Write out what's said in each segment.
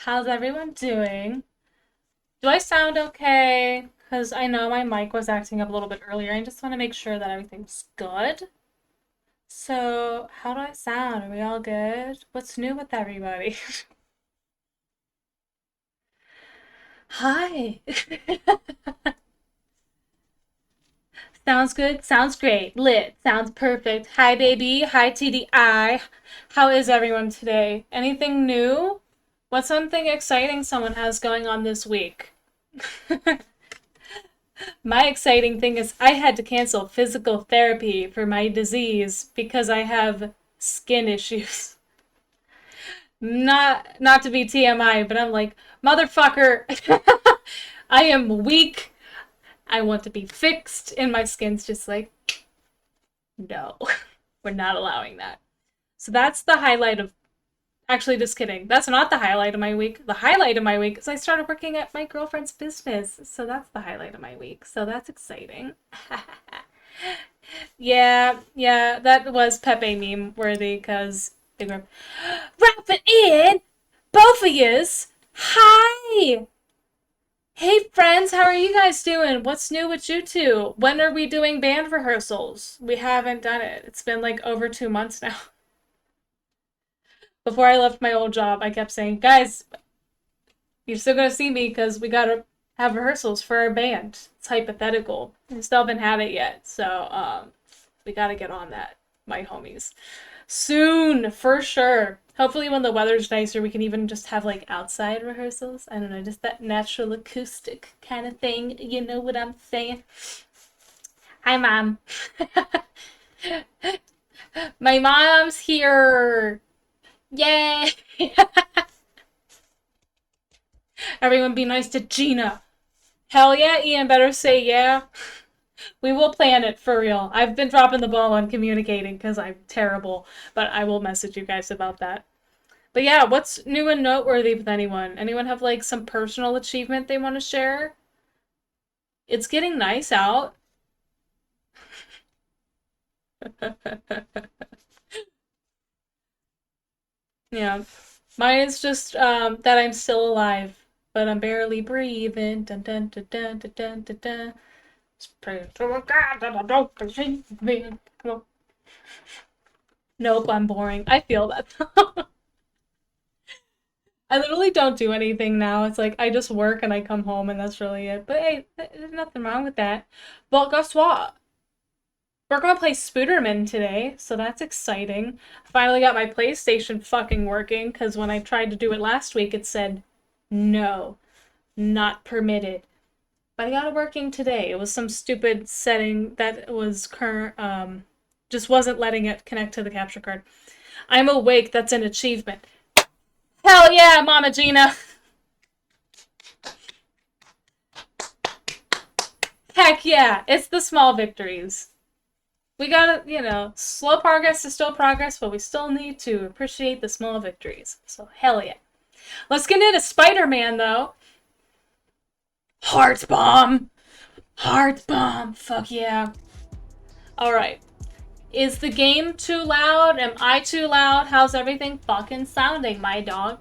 How's everyone doing? Do I sound okay? Because I know my mic was acting up a little bit earlier. I just want to make sure that everything's good. So, how do I sound? Are we all good? What's new with everybody? Hi. Sounds good. Sounds great. Lit. Sounds perfect. Hi, baby. Hi, TDI. How is everyone today? Anything new? What's something exciting someone has going on this week? My exciting thing is I had to cancel physical therapy for my disease because I have skin issues. Not to be TMI, but I'm like, motherfucker, I am weak. I want to be fixed, and my skin's just like, no, we're not allowing that. So that's the highlight of. Actually, just kidding. That's not the highlight of my week. The highlight of my week is I started working at my girlfriend's business. So that's the highlight of my week. So that's exciting. Yeah, that was Pepe meme worthy because they were wrap it in, both of yous. Hi, hey friends, how are you guys doing? What's new with you two? When are we doing band rehearsals? We haven't done it. It's been like over 2 months now. Before I left my old job, I kept saying, guys, you're still gonna see me because we gotta have rehearsals for our band. It's hypothetical. We still haven't had it yet, so we gotta get on that, my homies. Soon, for sure. Hopefully, when the weather's nicer, we can even just have like outside rehearsals. I don't know, just that natural acoustic kind of thing. You know what I'm saying? Hi, mom. My mom's here. Yay! Everyone be nice to Gina. Hell yeah, Ian better say yeah. We will plan it for real. I've been dropping the ball on communicating because I'm terrible, but I will message you guys about that. But yeah, what's new and noteworthy with anyone? Anyone have like some personal achievement they want to share? It's getting nice out. Yeah. Mine is just that I'm still alive, but I'm barely breathing. Dun dun dun dun dun dun dun dun. Just pray to a God that I don't believe me. Nope, I'm boring. I feel that. I literally don't do anything now. It's like I just work and I come home and that's really it. But hey, there's nothing wrong with that. But guess what? We're gonna play Spooderman today, so that's exciting. I finally got my PlayStation fucking working because when I tried to do it last week, it said no, not permitted. But I got it working today. It was some stupid setting that was current, just wasn't letting it connect to the capture card. I'm awake. That's an achievement. Hell yeah, Mama Gina. Heck yeah, it's the small victories. We gotta, slow progress is still progress, but we still need to appreciate the small victories. So, hell yeah. Let's get into Spider Man, though. Heart bomb! Heart bomb! Fuck yeah. Alright. Is the game too loud? Am I too loud? How's everything fucking sounding, my dog?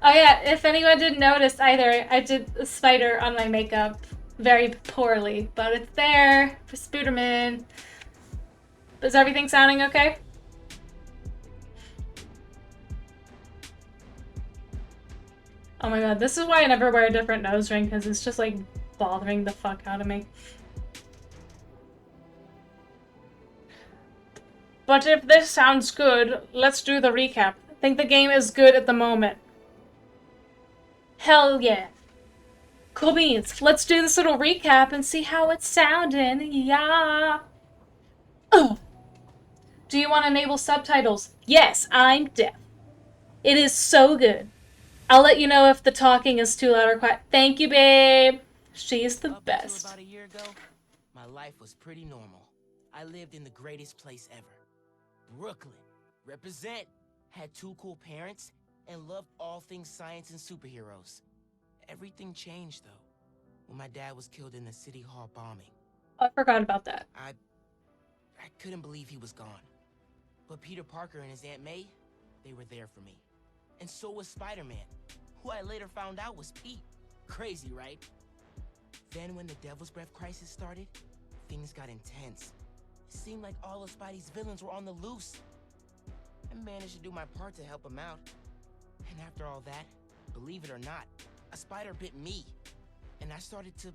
Oh yeah, if anyone didn't notice either, I did a spider on my makeup very poorly, but it's there for Spooderman. Is everything sounding okay? Oh my god, this is why I never wear a different nose ring, because it's just like bothering the fuck out of me. But if this sounds good, let's do the recap. I think the game is good at the moment. Hell yeah. Cool beans. Let's do this little recap and see how it's sounding. Yeah. Ugh. Do you want to enable subtitles? Yes, I'm deaf. It is so good. I'll let you know if the talking is too loud or quiet. Thank you, babe. She's the Up until best. about a year ago, my life was pretty normal. I lived in the greatest place ever. Brooklyn. Represent. Had two cool parents and loved all things science and superheroes. Everything changed though when my dad was killed in the City Hall bombing. Oh, I forgot about that. I couldn't believe he was gone. But Peter Parker and his Aunt May, they were there for me. And so was Spider-Man, who I later found out was Pete. Crazy, right? Then when the Devil's Breath crisis started, things got intense. It seemed like all of Spidey's villains were on the loose. I managed to do my part to help him out. And after all that, believe it or not, a spider bit me. And I started to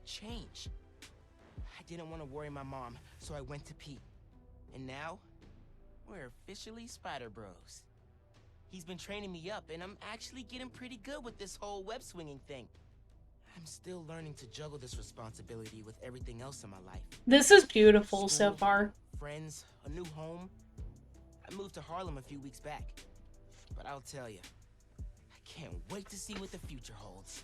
change. I didn't want to worry my mom, so I went to Pete. And now, we're officially Spider Bros. He's been training me up, and I'm actually getting pretty good with this whole web swinging thing. I'm still learning to juggle this responsibility with everything else in my life. This is beautiful so School, far. friends, a new home. I moved to Harlem a few weeks back. But I'll tell you, I can't wait to see what the future holds.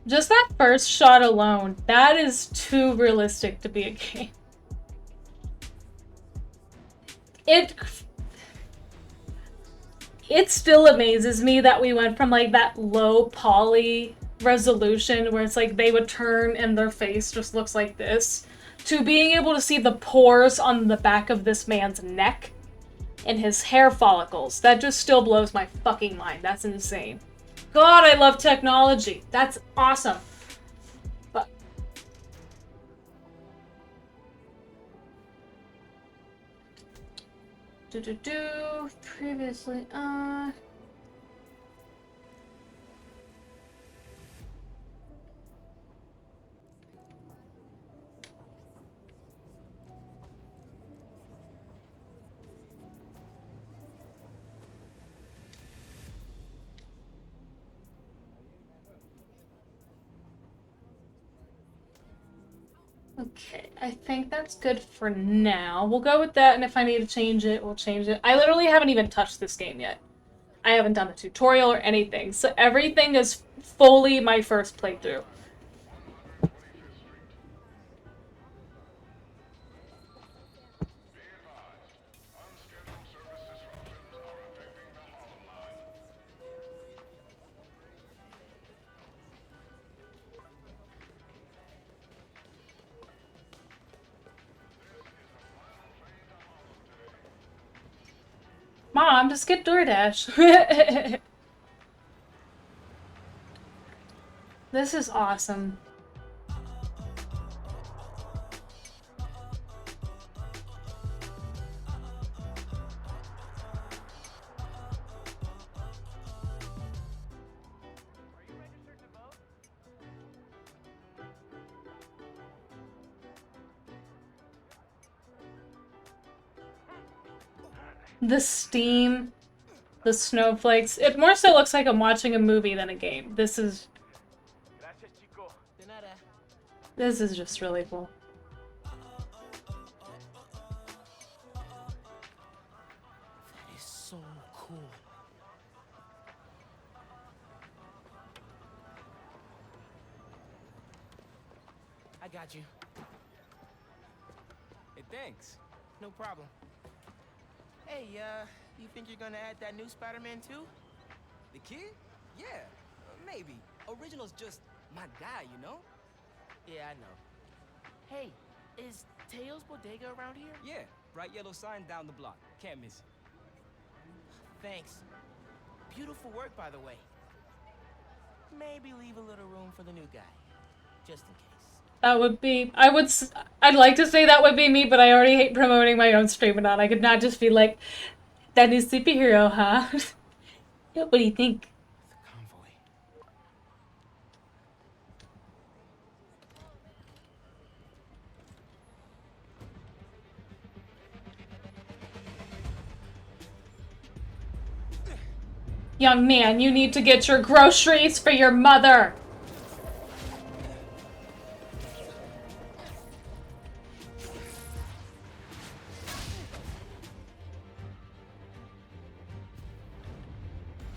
Just that first shot alone, that is too realistic to be a game. It still amazes me that we went from like that low poly resolution where it's like they would turn and their face just looks like this, to being able to see the pores on the back of this man's neck and his hair follicles. That just still blows my fucking mind. That's insane. God, I love technology. That's awesome. But previously, okay, I think that's good for now. We'll go with that, and if I need to change it, we'll change it. I literally haven't even touched this game yet. I haven't done a tutorial or anything, so everything is fully my first playthrough. Mom, just get DoorDash. This is awesome. The steam, the snowflakes. It more so looks like I'm watching a movie than a game. This is just really cool. That is so cool. I got you. Hey, thanks. No problem. Hey, you think you're gonna add that new Spider-Man too? The kid? Yeah, maybe. Original's just my guy, you know? Yeah, I know. Hey, is Teo's Bodega around here? Yeah, bright yellow sign down the block. Can't miss it. Thanks. Beautiful work, by the way. Maybe leave a little room for the new guy, just in case. That would be, I'd like to say that would be me, but I already hate promoting my own stream and on. I could not just be like, that new superhero, huh? What do you think? The convoy. Young man, you need to get your groceries for your mother.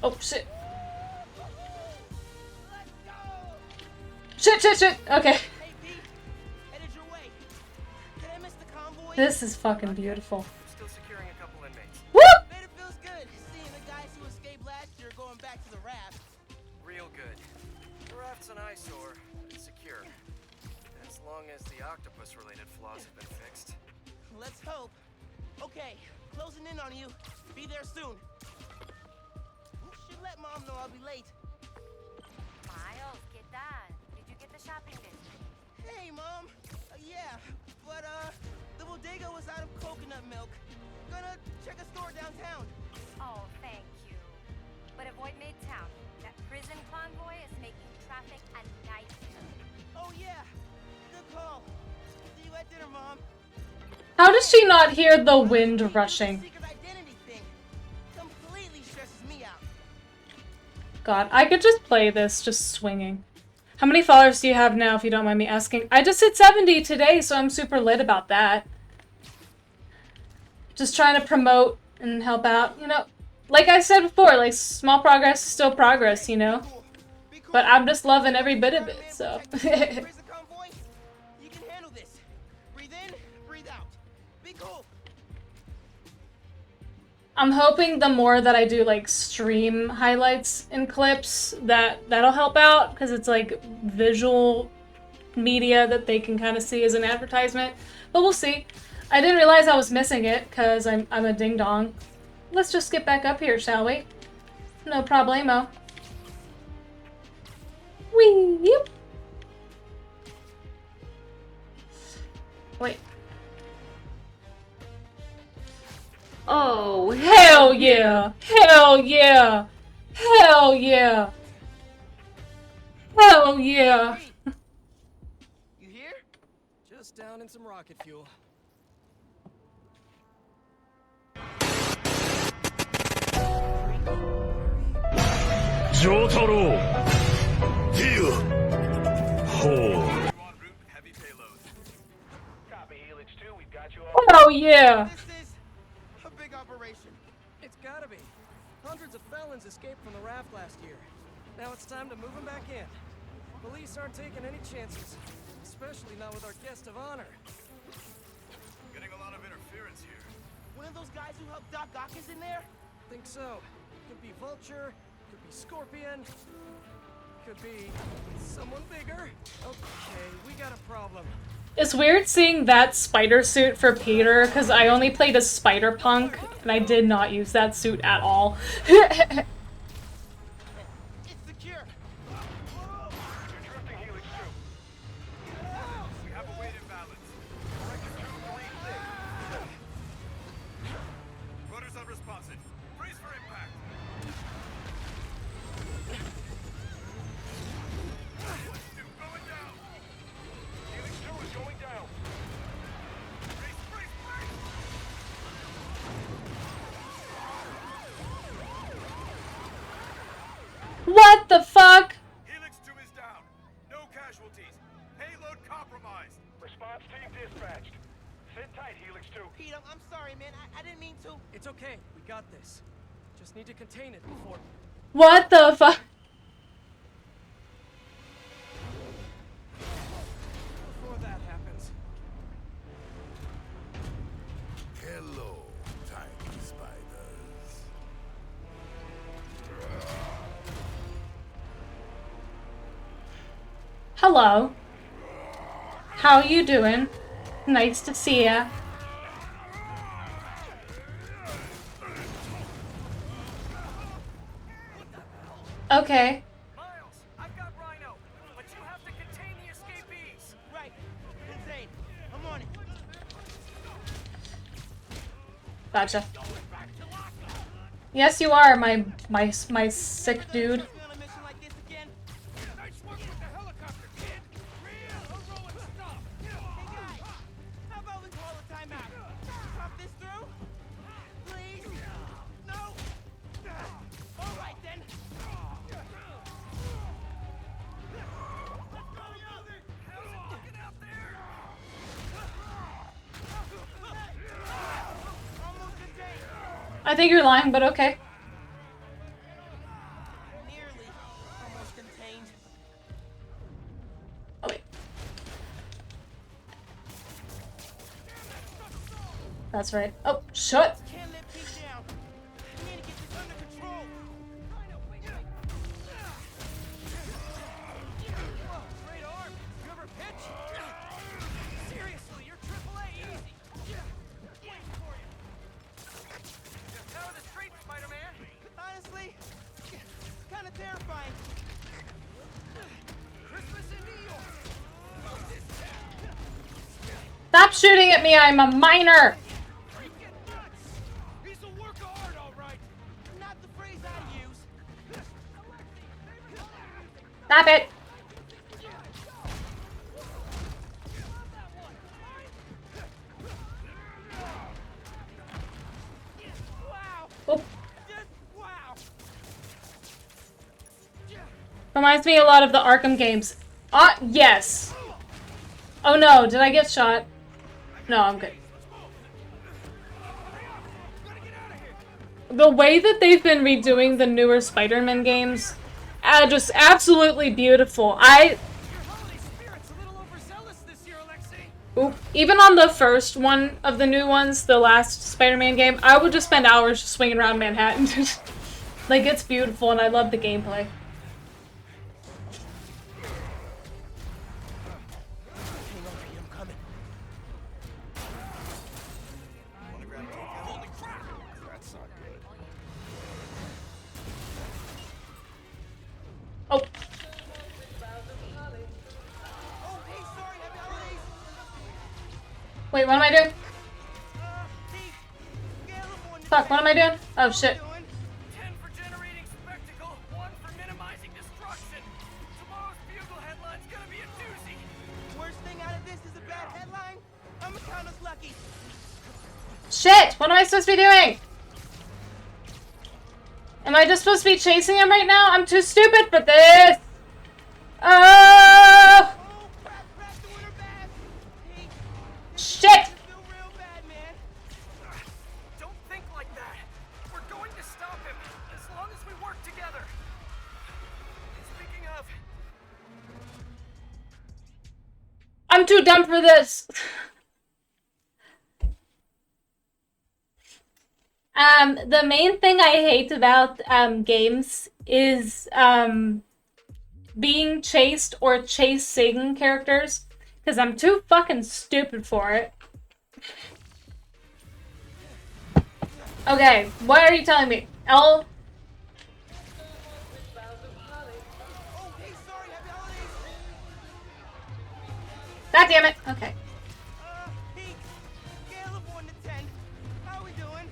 Oh, shit. Shit. Okay. Hey, Pete. Headed your way. Did I miss the convoy? This is fucking beautiful. Still securing a couple inmates. Woo! Bet it feels good seeing the guys who escaped last year going back to the raft. Real good. The raft's an eyesore. It's secure. As long as the octopus-related flaws have been fixed. Let's hope. Okay, closing in on you. Be there soon. You should let Mom know I'll be late. Miles, ¿qué tal? Did you get the shopping list? Hey, Mom. Yeah, but the bodega was out of coconut milk. Gonna check a store downtown. Oh, thank you. But avoid Midtown. That prison convoy is making traffic a nightmare. Oh yeah, good call. See you at dinner, Mom. How does she not hear the wind rushing? Secret identity thing completely stresses me out. God, I could just play this just swinging. How many followers do you have now, if you don't mind me asking? I just hit 70 today, so I'm super lit about that. Just trying to promote and help out, you know. Like I said before, like, small progress is still progress, you know? Be cool. But I'm just loving every bit of it, so. Prison convoy, you can handle this. Breathe in, breathe out. Be cool. I'm hoping the more that I do, like, stream highlights and clips, that'll help out, because it's, like, visual media that they can kind of see as an advertisement. But we'll see. I didn't realize I was missing it, because I'm a ding-dong. Let's just get back up here, shall we? No problemo. Wee! Yep. Wait. Oh, hell yeah! Hell yeah! Hell yeah! Hell yeah! You here? Just down in some rocket fuel. Jotaro! Here! Hold! Heavy payload. Copy, Helix 2. We've got you Oh yeah! This is a big operation. It's gotta be. Hundreds of felons escaped from the raft last year. Now it's time to move them back in. Police aren't taking any chances, especially not with our guest of honor. Getting a lot of interference here. One of those guys who helped Doc Ock is in there? Think so. Could be Vulture, could be Scorpion, could be someone bigger. Okay, we got a problem. It's weird seeing that spider suit for Peter, because I only played as Spider-Punk, and I did not use that suit at all. It's secure. You're drifting, Helix 2. We have a weight imbalance. Corrector 236. Rudder's unresponsive. Brace for impact. Helix 2 going down. Helix 2 is going down. Brace, brace, brace. What the fuck? Helix 2 is down. No casualties. Payload compromised. Response team dispatched. Sit tight, Helix 2. Pete, I'm sorry, man. I didn't mean to. It's okay, we got this. Just need to contain it before... What the fuck? before that happens. Hello, tiny spiders. Hello. How you doing? Nice to see ya. Okay. Miles, I've got Rhino, but you have to contain the escapees. Right. Insane. I'm on it. Gotcha. Yes, you are, my sick dude. Be on a mission like this again. Nice work with the helicopter, kid. Real heroic stuff. Hey guys, how about we call a timeout? Talk this through? Please? No? All right then. Get out there. Almost contained. I think you're lying, but okay. Nearly. Almost contained. Oh wait. That's right. Oh, shut. Can't let Pete down. We need to get this under control. Whoa, great arm. You ever pitch? Seriously, you're AAA easy. Waiting for you. Just power the street, Spider-Man. Honestly, terrifying. Christmas in New York. Stop shooting at me, I'm a minor! Freaking nuts. He's a work of art, all right. Not the phrase I use. Stop it! Wow. Oh. Just wow. Reminds me a lot of the Arkham games. Yes! Oh no, did I get shot? No, I'm good. The way that they've been redoing the newer Spider-Man games, just absolutely beautiful. Your holiday spirit's a little overzealous this year, Alexei. Even on the first one of the new ones, the last Spider-Man game, I would just spend hours just swinging around Manhattan. Like, it's beautiful, and I love the gameplay. Hang on, Pete, I'm coming. Wanna grab tape? Holy crap! That's not good. Oh, Oh, hey, sorry, happy holidays. wait, what am I doing? Pete, scale of 1 to Fuck, what am I doing? Oh, 10. shit. 10 for generating spectacle, 1 for minimizing destruction. Tomorrow's Bugle headline's gonna be a doozy. Worst thing out of this is a bad headline. I'ma count us lucky. Shit! What am I supposed to be doing? Am I just supposed to be chasing him right now? I'm too stupid for this! Oh! Oh, crap, doing her bad. Pete, Shit! feel real bad, man. Don't think like that. We're going to stop him as long as we work together. Speaking of, I'm too dumb for this. The main thing I hate about games is being chased or chasing characters, because I'm too fucking stupid for it. Okay, what are you telling me? oh, hey, sorry, happy holidays. God damn it. Okay. Pete, scale of 1 to 10. How we doing?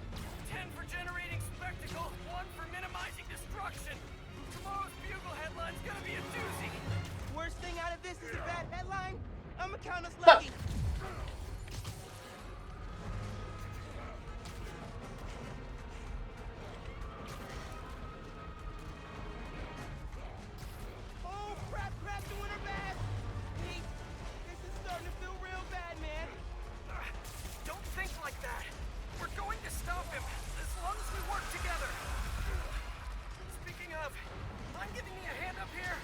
10 for generating spectacle, 1 for minimizing destruction. Tomorrow's Bugle headline's gonna be a doozy. Worst thing out of this is a bad headline. I'ma count us lucky. Oh, crap, doing her bad. Pete, this is starting to feel real bad, man. Don't think like that. We're going to stop him as long as we work together. Speaking of, mind giving me a hand up here?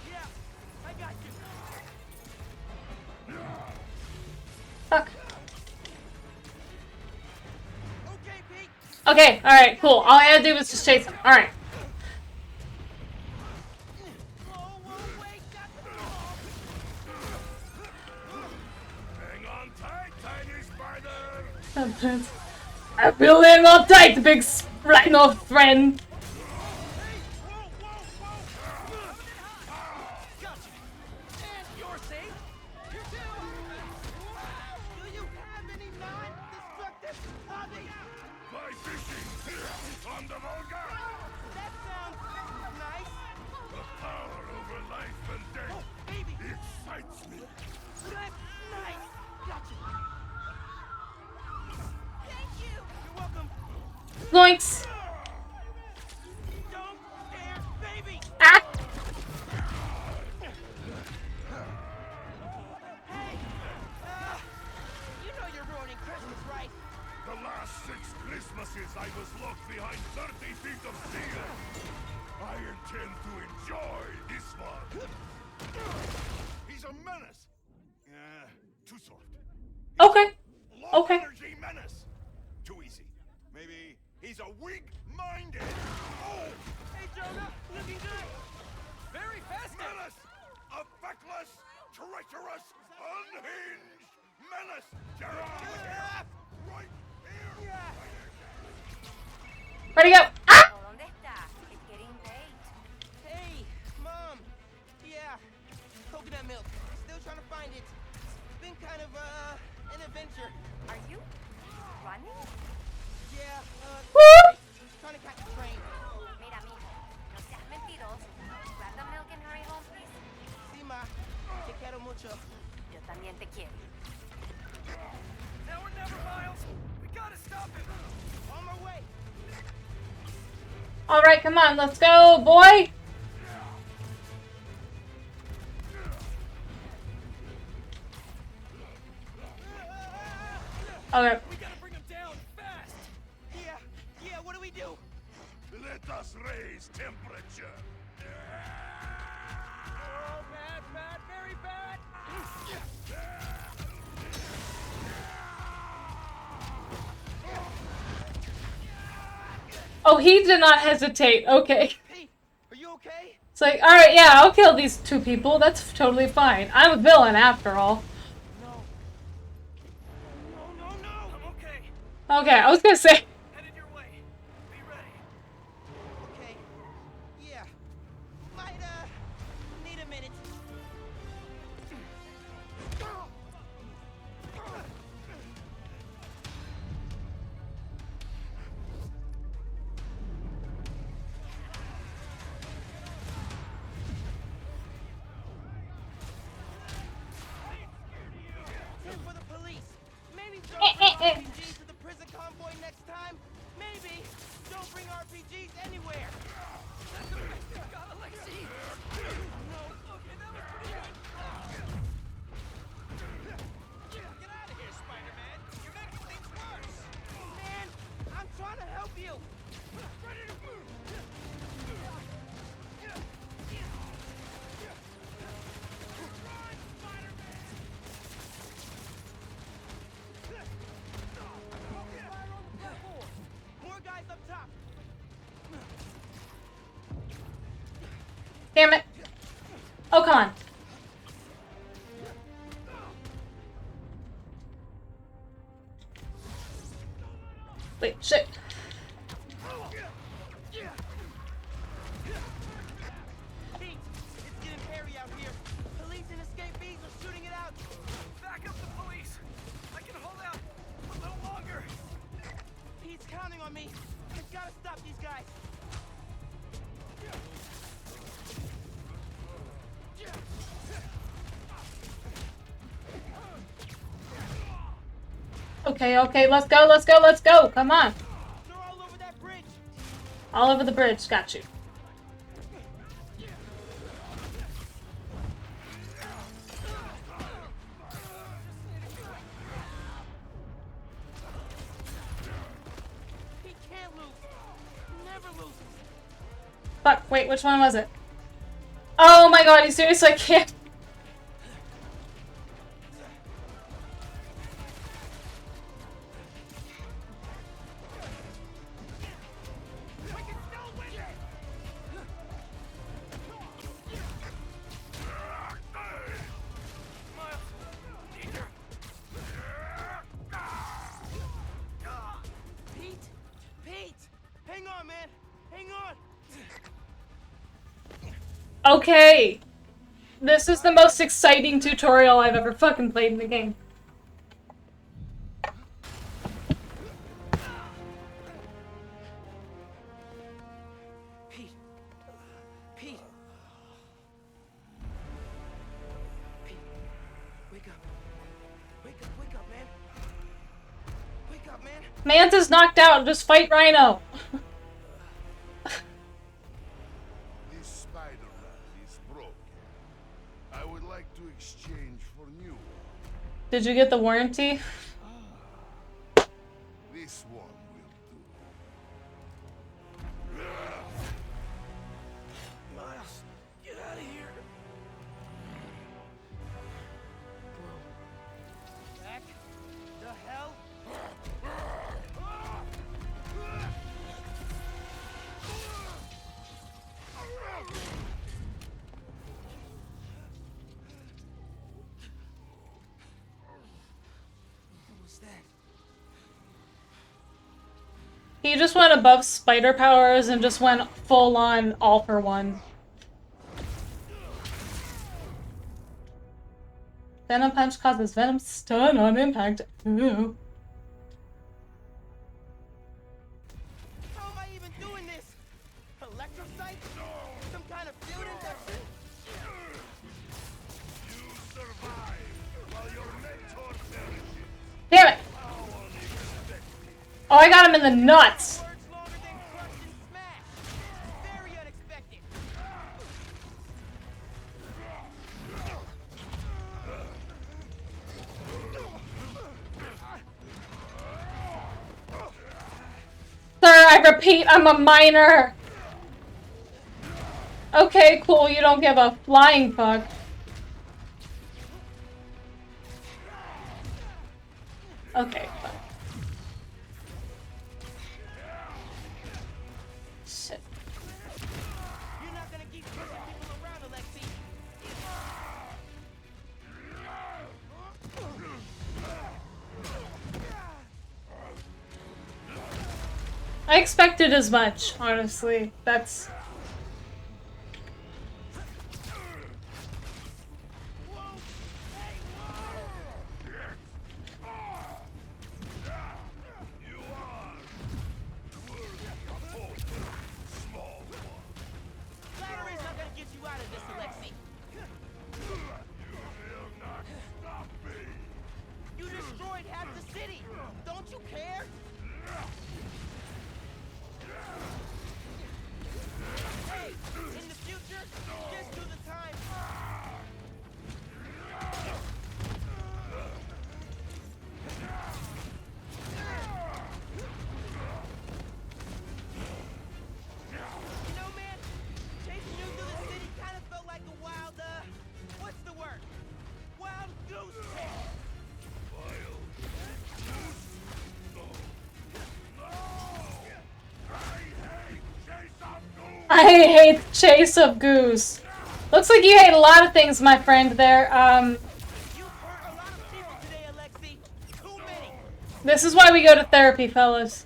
Yeah, I got you. Fuck. Okay, Pete. Okay, alright, cool. All I had to do was just chase him. Alright. Whoa, wait, got the ball. Hang on tight, tiny spider! I feel hang on tight, big rhino friend. Hey, whoa. Gotcha. And you're safe. You too. Do you have any non-destructive hobbies? Fly fishing! On the Volga! That sounds nice. The power over life and death Baby, excites me! that's nice. Gotcha. Thank you. You're welcome. Zoinks. Don't scare baby. Ah! Hey, you know you're ruining Christmas, right? The last 6 Christmases I was locked behind 30 feet of steel! I intend to enjoy this one! He's a menace! Too soft. Okay. Low Okay. energy menace! Too easy. Maybe he's a weak-minded... Oh! Hey, Jonah, looking good. Very festive. Menace! A feckless, treacherous, unhinged menace! Gerard! Right here! Where'd he go? Ah! ¿Dónde está? mucho. Yo también te quiero. Now or never, Miles. We gotta stop him. On my way. All right, come on, let's go, boy. Okay. We gotta bring him down fast. Yeah, what do we do? Let us raise temperature. Oh, bad, very bad. Oh, he did not hesitate. Okay. Pete, are you okay? It's like, all right, yeah, I'll kill these two people. That's totally fine. I'm a villain after all. No. No. I'm okay. Okay, I was gonna say. Headed your way. Be ready. Okay. Yeah. Might, need a minute. Send for the police. Maybe don't bring RPGs to the prison convoy next time. Maybe don't bring RPGs anywhere. Got Alexei. No. Okay, that was pretty good. Get out of here, Spider-Man. You're making things worse. Man, I'm trying to help you. Ready to move. More guys up top. Damn it. Oh, come on. Wait, shit. Pete, it's getting hairy out here. Police and escapees are shooting it out. Back up the police. I can hold out a little longer. He's counting on me. I gotta stop these guys. Okay, let's go. Come on. They're all over that bridge. All over the bridge. Got you. He can't lose. He never loses. Fuck, wait, which one was it? Oh my god, you seriously can't. Pete! Hang on, man! Hang on! Okay. This is the most exciting tutorial I've ever fucking played in the game. Pete! Pete! Pete! Wake up! Wake up, man! Wake up, man! Manta's knocked out, just fight Rhino. This Spider-Man is broken. I would like to exchange for new one. Did you get the warranty? This one will do. Miles, get out of here. Back the hell? What was that? He just went above spider powers and just went full on all for one. Venom punch causes Venom stun on impact. Ooh. How am I even doing this? Electrocyte? Some kind of field infection? Use survive while your mentor perishes. Damn it! Oh, I got him in the nuts. Words longer than crushed and smashed. Very unexpected. Sir, I repeat, I'm a minor. Okay, cool, you don't give a flying fuck. Okay, fuck. Shit. You're not gonna keep pushing people around, Alexei. I expected as much, honestly. That's... Flattery's not gonna get you out of this, Alexei. You destroyed half the city. Don't you care? Hey, in the future, just do the time. You know, man, chasing you through the city kind of felt like a wild, what's the word? Wild goose chase. I hate Chase of Goose. Looks like you hate a lot of things, my friend there. You've hurt a lot of people today, Alexei. Too many. This is why we go to therapy, fellas.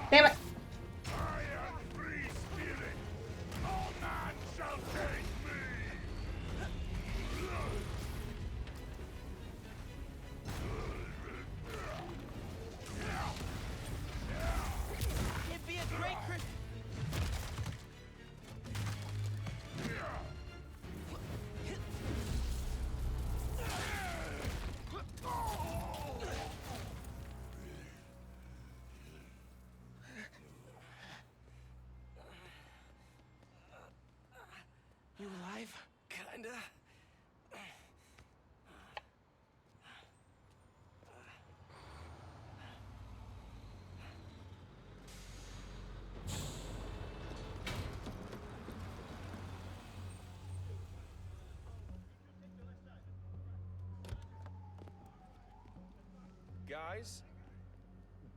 Damn it. It'd be a great Christmas. You alive? Kinda. Guys?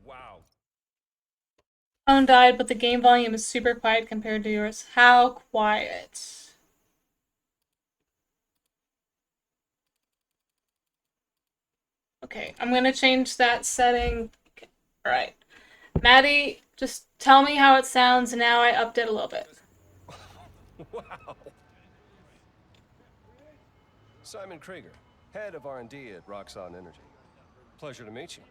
Wow. Phone died, but the game volume is super quiet compared to yours. How quiet? Okay, I'm gonna change that setting. Alright. Maddie, just tell me how it sounds now. I upped it a little bit. Wow. Simon Krieger, head of R&D at Roxxon Energy. Pleasure to meet you.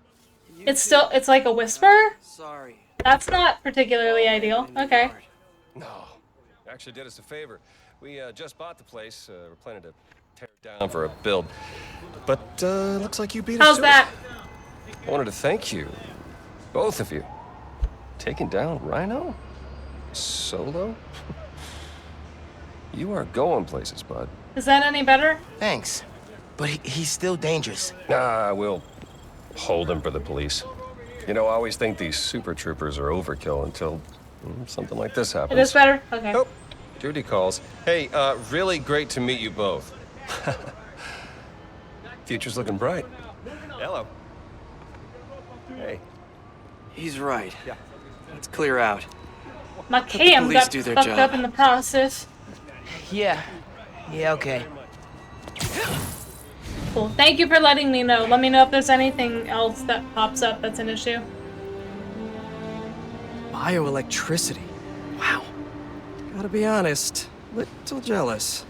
It's like a whisper? Sorry. That's not particularly ideal. Okay. No, actually did us a favor. We just bought the place. We're planning to tear it down for a build. But looks like you beat us How's to that? it. I wanted to thank you, both of you. Taking down Rhino? Solo? You are going places, bud. Is that any better? Thanks. But he's still dangerous. Nah, we'll hold him for the police. You know, I always think these super troopers are overkill until something like this happens. It is better? Okay. Oh, Judy calls. Hey, really great to meet you both. Future's looking bright. Hello. Hey. He's right. Yeah. Let's clear out. My cam police got do their fucked job. up in the process. Yeah. Yeah, okay. Cool. Thank you for letting me know. Let me know if there's anything else that pops up that's an issue. Bioelectricity. Wow. Gotta be honest, little jealous.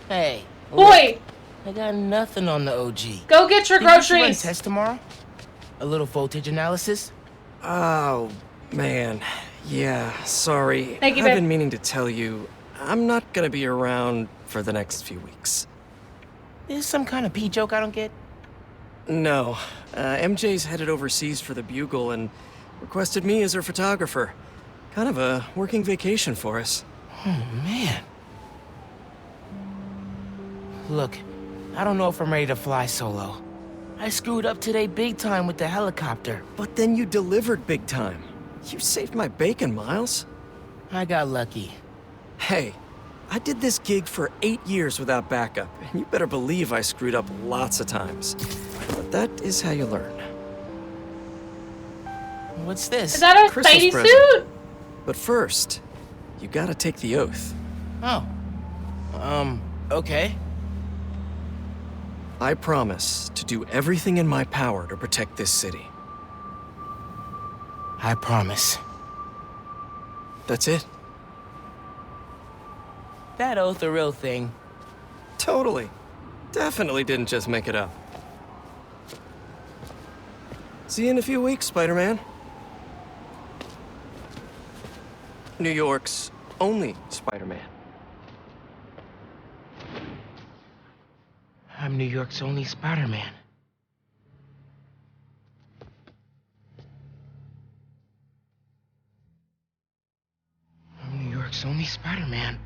Hey. Boy! I got nothing on the OG. Go get your Think you should run groceries! test tomorrow? A little voltage analysis? Oh, man. Yeah, sorry. Thank you, I've babe. been meaning to tell you, I'm not gonna be around for the next few weeks. Is this some kind of pee joke I don't get? No. MJ's headed overseas for the Bugle and requested me as her photographer. Kind of a working vacation for us. Oh, man. Look, I don't know if I'm ready to fly solo. I screwed up today big time with the helicopter. But then you delivered big time. You saved my bacon, Miles. I got lucky. Hey, I did this gig for 8 years without backup, and you better believe I screwed up lots of times. But that is how you learn. What's this? Is that a Christmas Spidey present. suit? But first, you gotta take the oath. Oh. Okay. I promise to do everything in my power to protect this city. I promise. That's it? That oath a real thing. Totally. Definitely didn't just make it up. See you in a few weeks, Spider-Man. New York's only Spider-Man. I'm New York's only Spider-Man. I'm New York's only Spider-Man.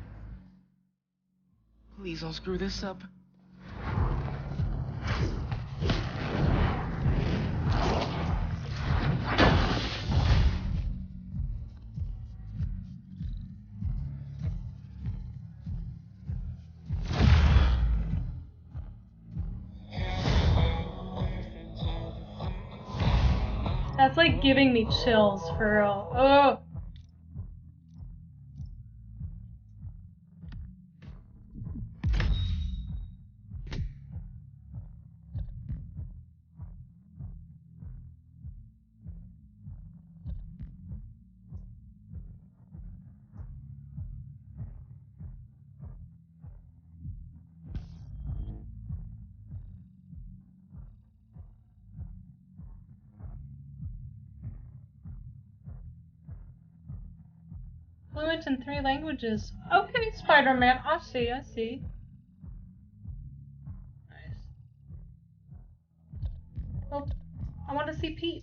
Please don't screw this up. That's like giving me chills for real. Oh. Fluent in 3 languages. Okay, Spider-Man. I see, I see. Nice. Oh, I want to see Pete.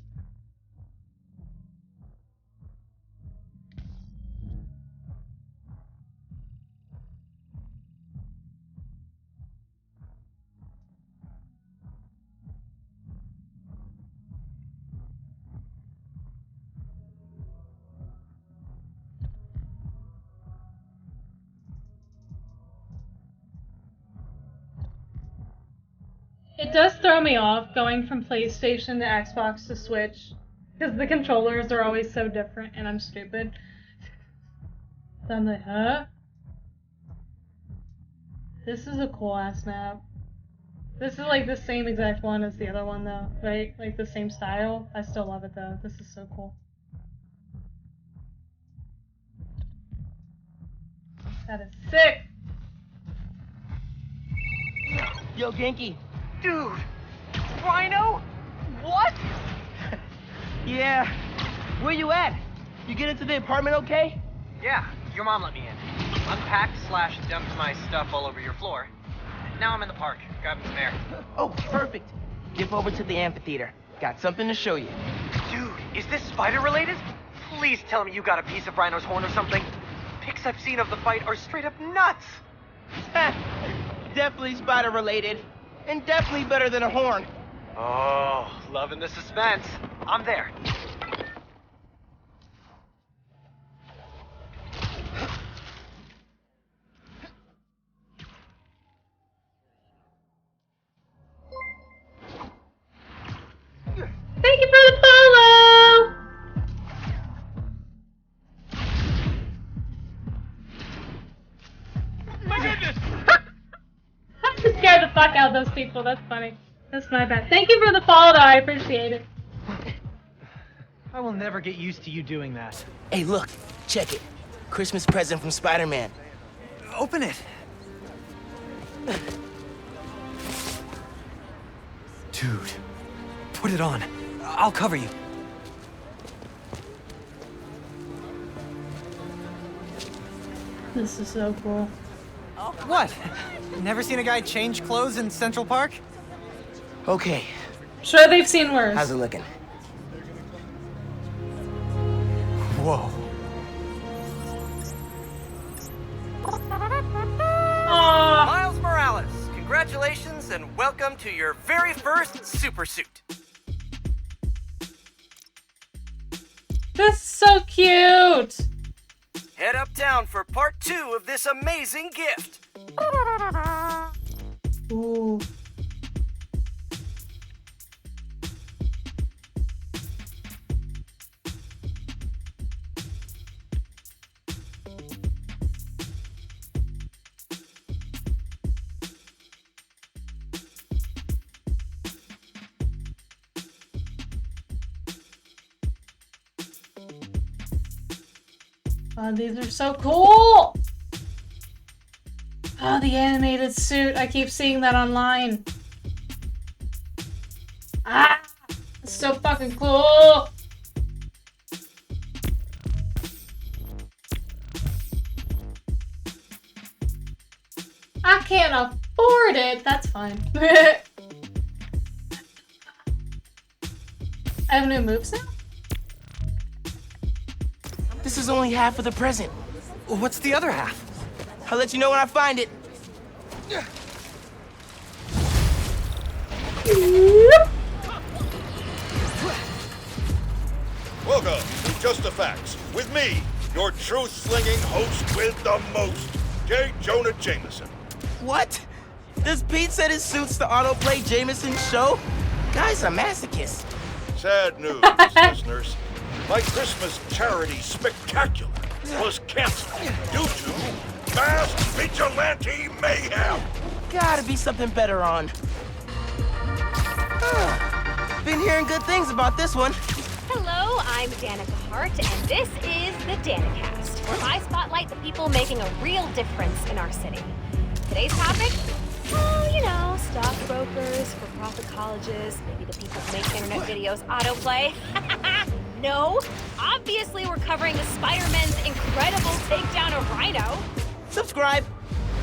It does throw me off going from PlayStation to Xbox to Switch, because the controllers are always so different and I'm stupid. So I'm like, huh? This is a cool ass map. This is like the same exact one as the other one though, right? Like the same style. I still love it though. This is so cool. That is sick! Yo, Genki. Dude! Rhino? What? Yeah. Where you at? You get into the apartment okay? Yeah, your mom let me in. Unpacked / dumped my stuff all over your floor. Now I'm in the park, grabbing some air. Oh, perfect. Dip over to the amphitheater. Got something to show you. Dude, is this spider related? Please tell me you got a piece of Rhino's horn or something. Pics I've seen of the fight are straight up nuts. Definitely spider related. And definitely better than a horn. Oh, loving the suspense. I'm there. Thank you for the follow! My goodness! I just scared the fuck out of those people. That's funny. That's my bad. Thank you for the follow, though. I appreciate it. I will never get used to you doing that. Hey, look. Check it. Christmas present from Spider-Man. Open it. Dude, put it on. I'll cover you. This is so cool. What? Never seen a guy change clothes in Central Park? Okay, Sure, they've seen worse. how's it looking? Whoa. Aw, Miles Morales, congratulations and welcome to your very first super suit. this is so cute. Head uptown for part 2 of this amazing gift. Ooh. Oh, these are so cool! Oh, the animated suit. I keep seeing that online. Ah! It's so fucking cool! I can't afford it. That's fine. I have new moves now? This is only half of the present. What's the other half? I'll let you know when I find it. Welcome to Just the Facts with me, your truth-slinging host with the most, J. Jonah Jameson. What? Does Pete set his suits to autoplay Jameson's show? Guy's a masochist. Sad news, listeners. My Christmas charity spectacular was canceled due to mass vigilante mayhem. Gotta be something better on. Been hearing good things about this one. Hello, I'm Danica Hart, and this is the Danicast, where I spotlight the people making a real difference in our city. Today's topic? Well, you know, stockbrokers, for-profit colleges, maybe the people who make internet videos autoplay. No, obviously we're covering the Spider-Man's incredible takedown of Rhino. Subscribe.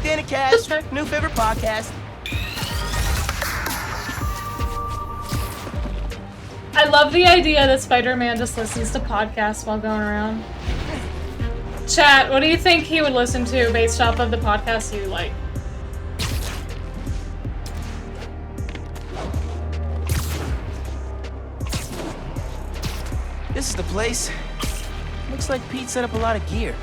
Danicast, new favorite podcast. I love the idea that Spider-Man just listens to podcasts while going around. Chat, what do you think he would listen to based off of the podcasts you like? This is the place. Looks like Pete set up a lot of gear.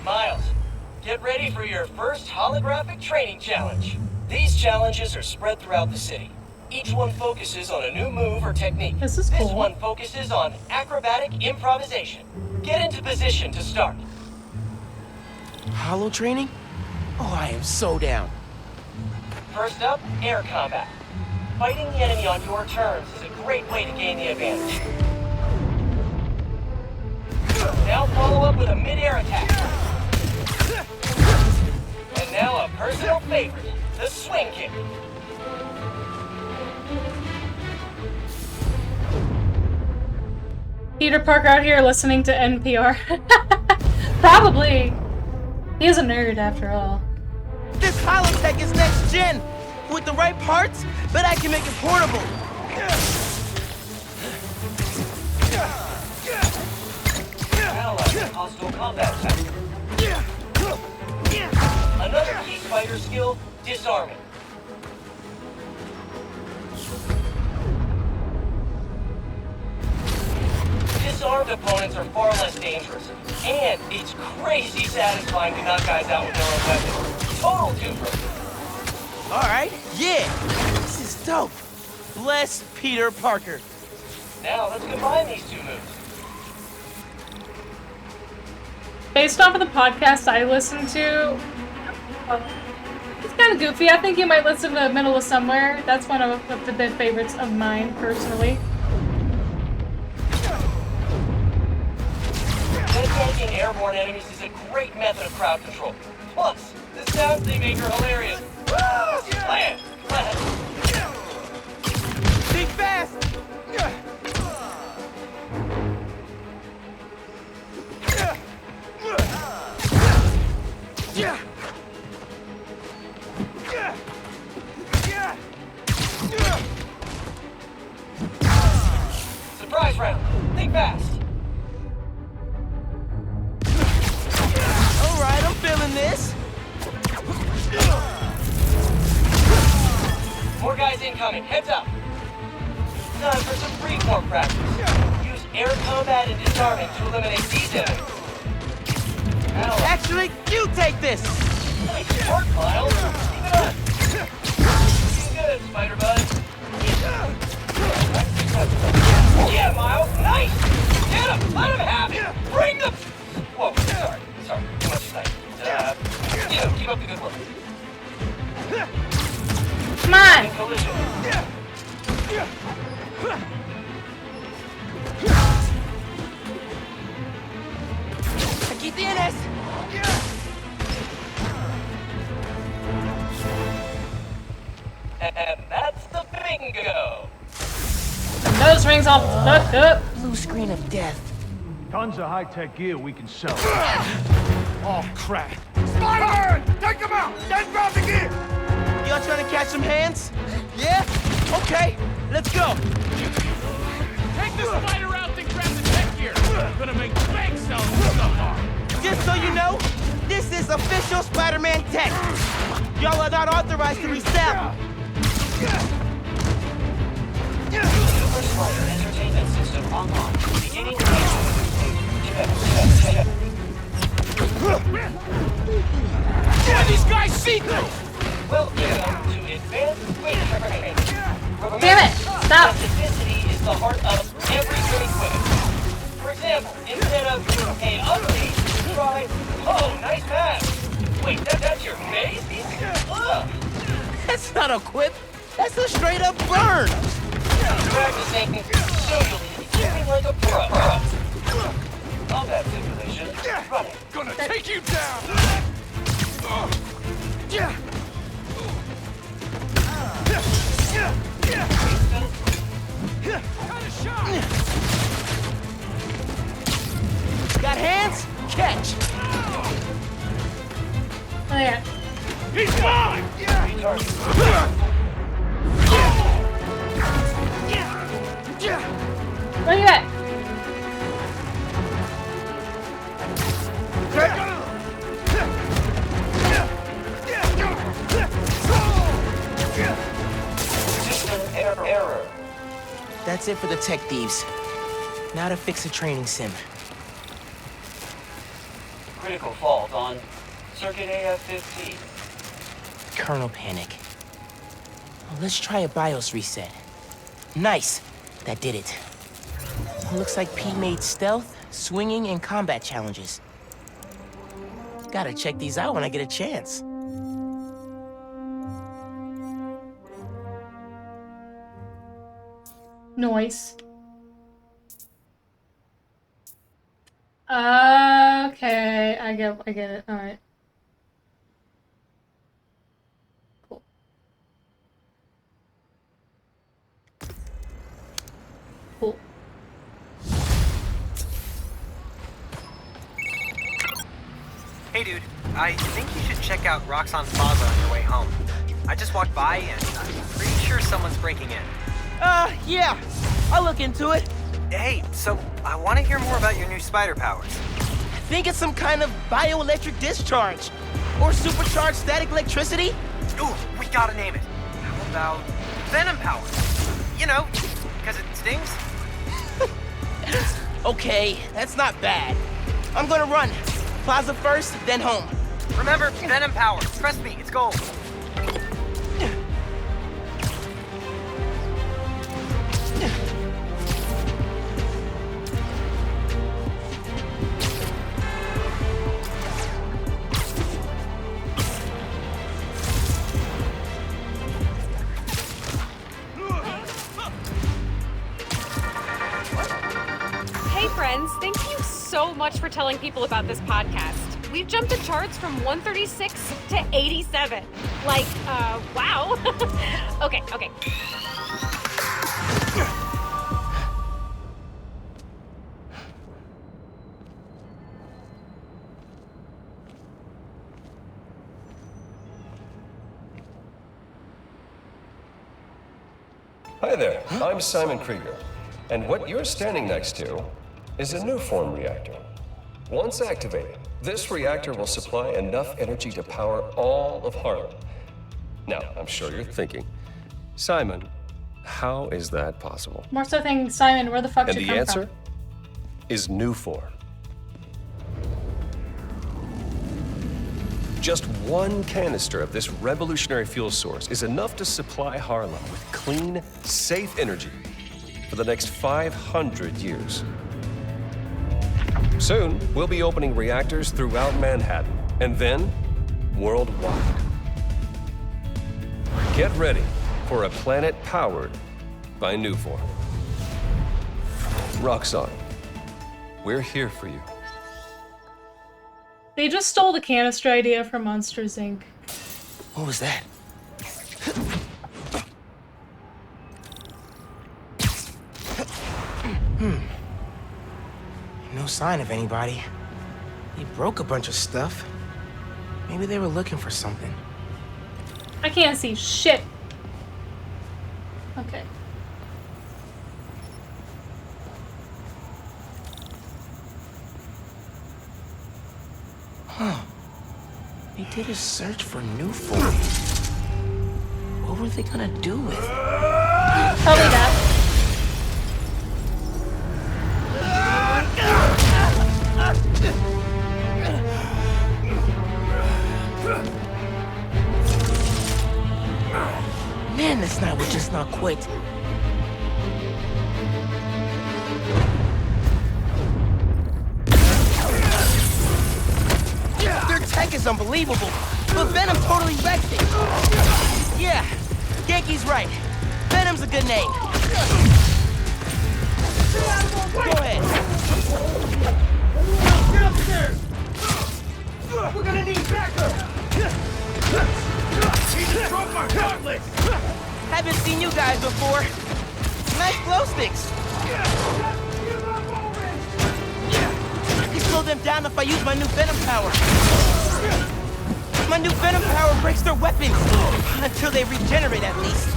Miles, get ready for your first holographic training challenge. These challenges are spread throughout the city. Each one focuses on a new move or technique. This is cool. This one focuses on acrobatic improvisation. Get into position to start. Hollow training? Oh, I am so down. First up, air combat. Fighting the enemy on your terms is a great way to gain the advantage. Now follow up with a mid-air attack. And now a personal favorite, the swing kick. Peter Parker out here listening to NPR. Probably. He is a nerd after all. This holotech is next gen. With the right parts, bet I can make it portable. Allied hostile combat tactic. Another key fighter skill, disarming. Disarmed opponents are far less dangerous, and it's crazy satisfying to knock guys out with their own weapons. Total two-for. All right, yeah, this is dope. Bless Peter Parker. Now let's combine these two moves. Based off of the podcast I listen to, it's kind of goofy. I think you might listen to Middle of Somewhere. That's one of the big favorites of mine, personally. Head Attacking airborne enemies is a great method of crowd control. Plus, the sounds they make are hilarious. Land! Think fast! Surprise round! Think fast! Alright, I'm feeling this. More guys incoming. Heads up! Time for some freeform practice. Use air combat and disarming to eliminate these enemies. Now, Actually, you take this! nice work, Miles. Keep it up. Doing good, Spider Bud. Yeah, Miles. Nice. Get him. Let him have it. Bring the. Whoa. Sorry. Too much sight. Keep up the good work. Come on! Collision. Aquí tienes! And that's the bingo. Those rings all fucked up. Blue screen of death. Tons of high-tech gear we can sell. Oh, crap. Spider-Man! Take him out! Then grab the gear! Y'all trying to catch some hands? Yeah? Okay, let's go. Take the spider out and grab the tech gear. I'm gonna make bank cells with the heart. Just so you know, this is official Spider-Man tech. Y'all are not authorized to resell. Super Spider Entertainment System online. Beginning Why these guys see through? Welcome to Advanced Weight Training. Damn it! Stop! Specificity is the heart of every good equipment. For example, instead of, hey, ugly, try, oh, nice match. Wait, that's your face? Ugh. That's not a quip. That's a straight up burn. Practicing, so you'll be feeling like a pro. Combat simulation, running. Gonna take you down. Kind of shot. Got hands? Catch. Oh yeah. He's mine! Where you at? System error. That's it for the tech thieves. Now to fix a training sim. Critical fault on circuit AF-15. Kernel panic. Well, let's try a BIOS reset. Nice. That did it. Looks like Pete made stealth, swinging, and combat challenges. Gotta check these out when I get a chance. Noise. Okay, I get it. All right. Cool. Cool. Hey dude, I think you should check out Roxxon Plaza on your way home. I just walked by and I'm pretty sure someone's breaking in. Yeah. I'll look into it. Hey, so I want to hear more about your new spider powers. I think it's some kind of bioelectric discharge. Or supercharged static electricity. Ooh, we gotta name it. How about Venom powers? You know, because it stings. Okay, that's not bad. I'm gonna run. Plaza first, then home. Remember, Venom powers. Trust me, it's gold. Hey friends, thank you so much for telling people about this podcast. We've jumped the charts from 136 to 87. Like, wow. Okay. Hi there, I'm Simon Krieger, and what you're standing next to is a Nuform reactor. Once activated, this reactor will supply enough energy to power all of Harlem. Now, I'm sure you're thinking, Simon, how is that possible? More so thinking, Simon, where the fuck And did you the come answer from? is Nuform. Just one canister of this revolutionary fuel source is enough to supply Harlem with clean, safe energy for the next 500 years. Soon, we'll be opening reactors throughout Manhattan, and then worldwide. Get ready for a planet powered by Nuform. Roxxon, we're here for you. They just stole the canister idea from Monsters, Inc. What was that? No sign of anybody. They broke a bunch of stuff. Maybe they were looking for something. I can't see shit. Okay. Huh. They did a search for Nuform. What were they gonna do with it? Probably that. Man, this night would just not quit. Their tech is unbelievable, but Venom totally wrecked it. Yeah, Yankee's right. Venom's a good name. Go ahead. Get upstairs! We're gonna need backup! He just broke my gauntlets! Haven't seen you guys before. Nice glow sticks. I can slow them down if I use my new Venom power. My new Venom power breaks their weapons. Until they regenerate, at least.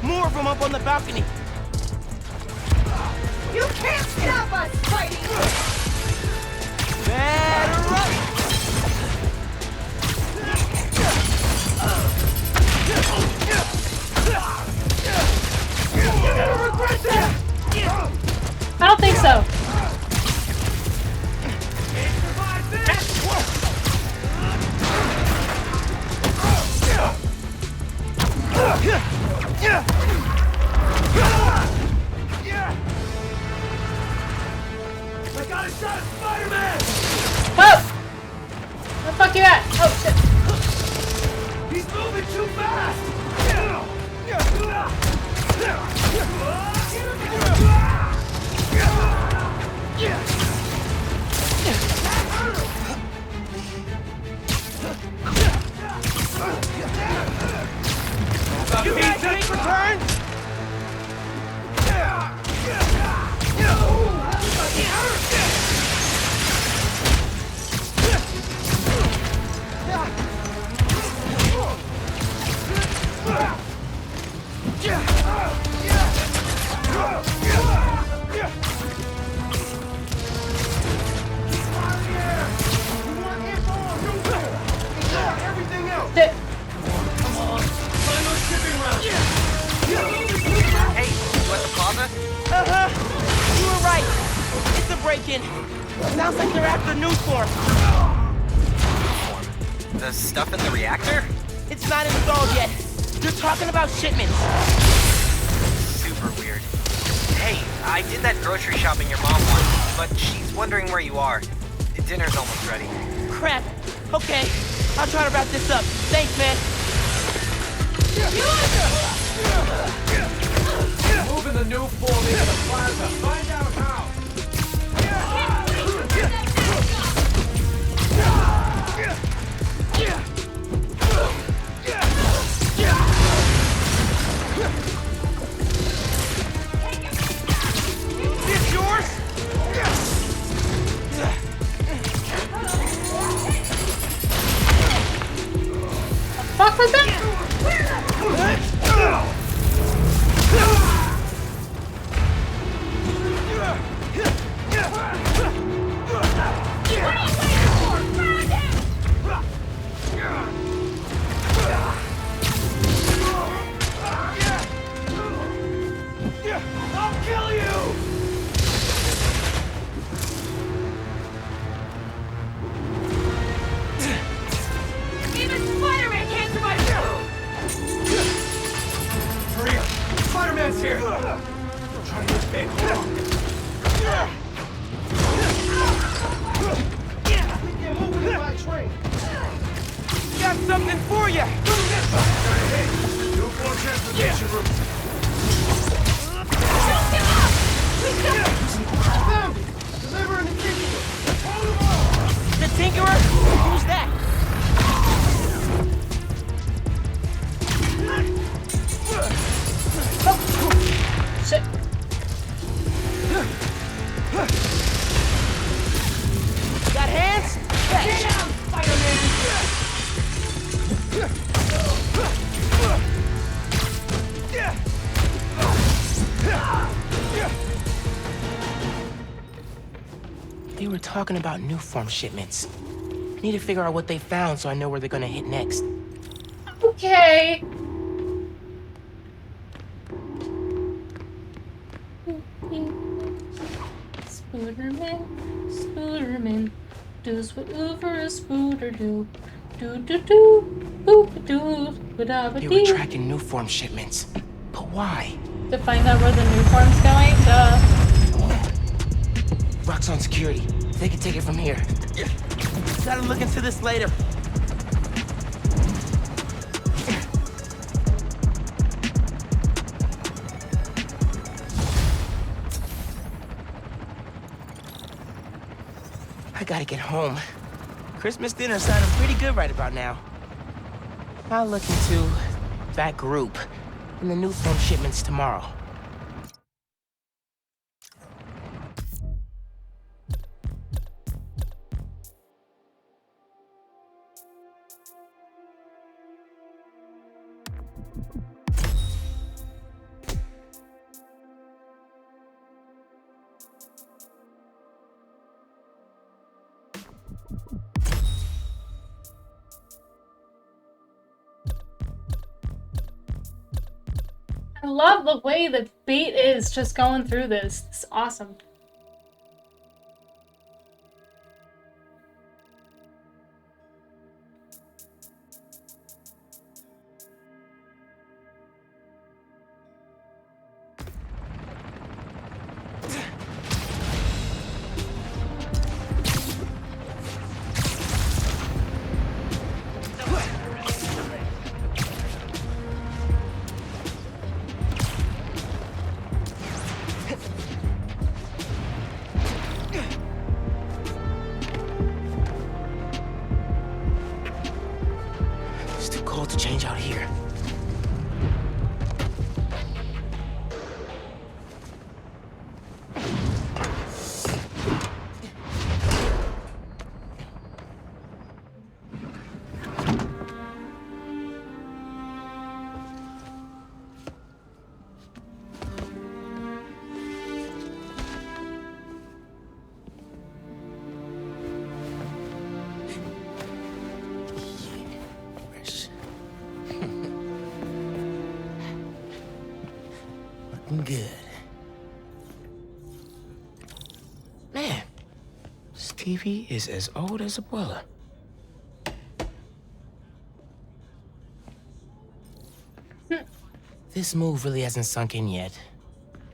More of them up on the balcony. You can't stop us, Spidey! Better run! You're gonna regret that! I don't think so. I got a shot at Spider-Man! Oh! Where the fuck you at? Oh shit. He's moving too fast! You guys ready for turn? Shit. Hey, you at the plaza? Uh-huh. You were right. It's a break-in. Sounds like they're after Nuform. The stuff in the reactor? It's not installed yet. They're talking about shipments. Super weird. Hey, I did that grocery shopping your mom wants, but she's wondering where you are. Dinner's almost ready. Crap. Okay. I'll try to wrap this up. Thanks, man. moving the new form into the plaza. Find out how. This yours? Fuck was that? I'll kill you! Even Spider-Man can't survive. Maria, Spider-Man's here. Trying to get big. Hold on. Got something for you! New floor transportation room. The Tinkerer? Who's that? Shit. Got hands? They were talking about new form shipments. I need to figure out what they found so I know where they're gonna hit next. Okay. Spooderman, Spooderman, does whatever a spooder do. Do do do, boop doo, They were tracking new form shipments. But why? To find out where the new form's going? Duh. Rock's on security. They can take it from here. Gotta look into this later. I gotta get home. Christmas dinner sounding pretty good right about now. I'll look into that group and the new form shipments tomorrow. I love the way the beat is just going through this. It's awesome. It's too cold to change out here. Looking good. Man, this TV is as old as Abuela. This move really hasn't sunk in yet.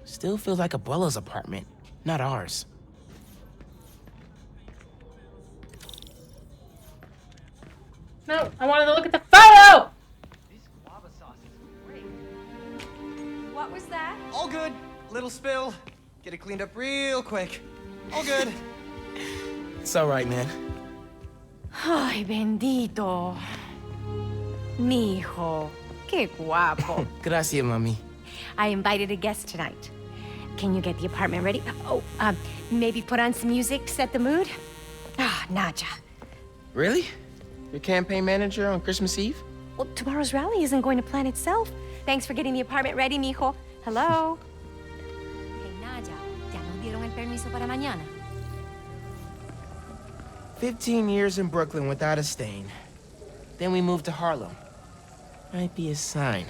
Still feels like Abuela's apartment, not ours. No, I wanted to look at the photo! This guava sauce is great. What was that? All good. little spill. Get it cleaned up real quick. All good. It's all right, man. Ay, bendito. Mi hijo. Qué guapo. Gracias, mami. I invited a guest tonight. Can you get the apartment ready? Oh, maybe put on some music to set the mood? Ah, Naja. Really? Your campaign manager on Christmas Eve? Well, tomorrow's rally isn't going to plan itself. Thanks for getting the apartment ready, mijo. Hello? Hey, Naja, ¿ya nos dieron el permiso para mañana? 15 years in Brooklyn without a stain. Then we moved to Harlem. Might be a sign.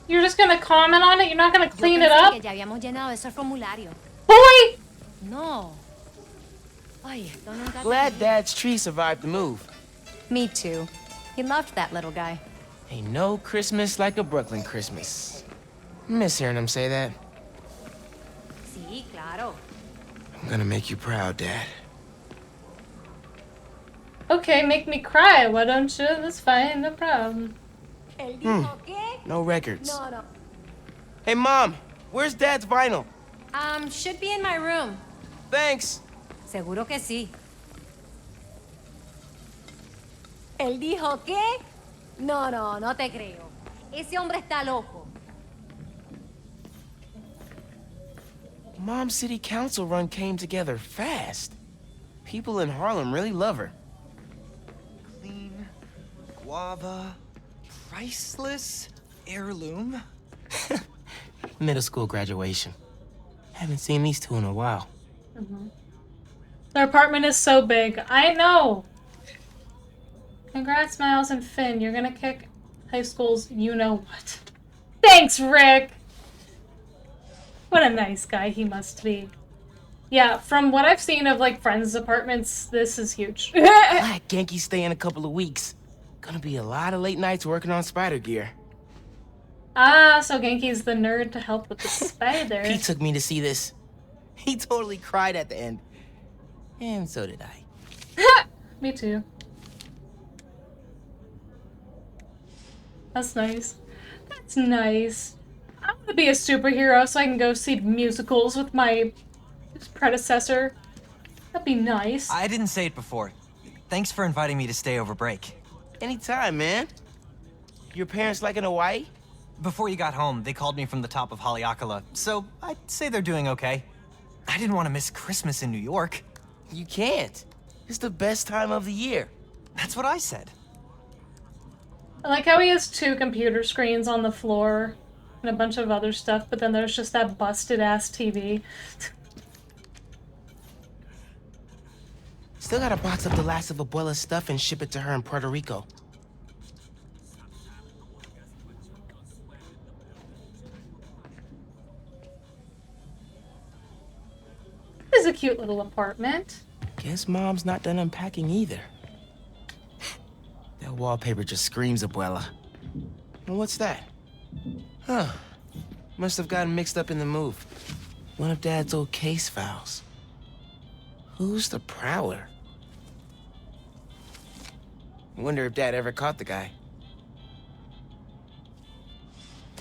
You're just gonna comment on it? You're not gonna clean it up? Ya habíamos llenado ese formulario. Boy! No. Ay, esto nunca Glad Dad's tree survived the move. Me too. He loved that little guy. Ain't no Christmas like a Brooklyn Christmas. Miss hearing him say that. Sí, claro. I'm gonna make you proud, Dad. Okay, make me cry, why don't you? That's fine, no problem. ¿Él dijo qué? No records. No. Hey, Mom, where's Dad's vinyl? Should be in my room. Thanks. Seguro que sí. ¿Él dijo qué? No te creo. Ese hombre está loco. Mom's city council run came together fast. People in Harlem really love her. Clean, guava, priceless, heirloom. Middle school graduation. Haven't seen these two in a while. Their apartment is so big. I know! Congrats, Miles and Finn. You're gonna kick high school's you-know-what. Thanks, Rick! What a nice guy he must be. Yeah, from what I've seen of, like, friends' apartments, this is huge. Glad Genki's staying a couple of weeks. Gonna be a lot of late nights working on spider gear. Ah, so Genki's the nerd to help with the spider. Pete took me to see this. He totally cried at the end. And so did I. Me too. That's nice. That's nice. I want to be a superhero so I can go see musicals with my predecessor. That'd be nice. I didn't say it before. Thanks for inviting me to stay over break. Anytime, man. Your parents like in Hawaii? Before you got home, they called me from the top of Haleakala, so I'd say they're doing okay. I didn't want to miss Christmas in New York. You can't. It's the best time of the year. That's what I said. I like how he has 2 computer screens on the floor and a bunch of other stuff, but then there's just that busted-ass TV. Still gotta box up the last of Abuela's stuff and ship it to her in Puerto Rico. This is a cute little apartment. Guess Mom's not done unpacking either. That wallpaper just screams Abuela. And what's that? Huh. Must have gotten mixed up in the move. One of Dad's old case files. Who's the Prowler? I wonder if Dad ever caught the guy.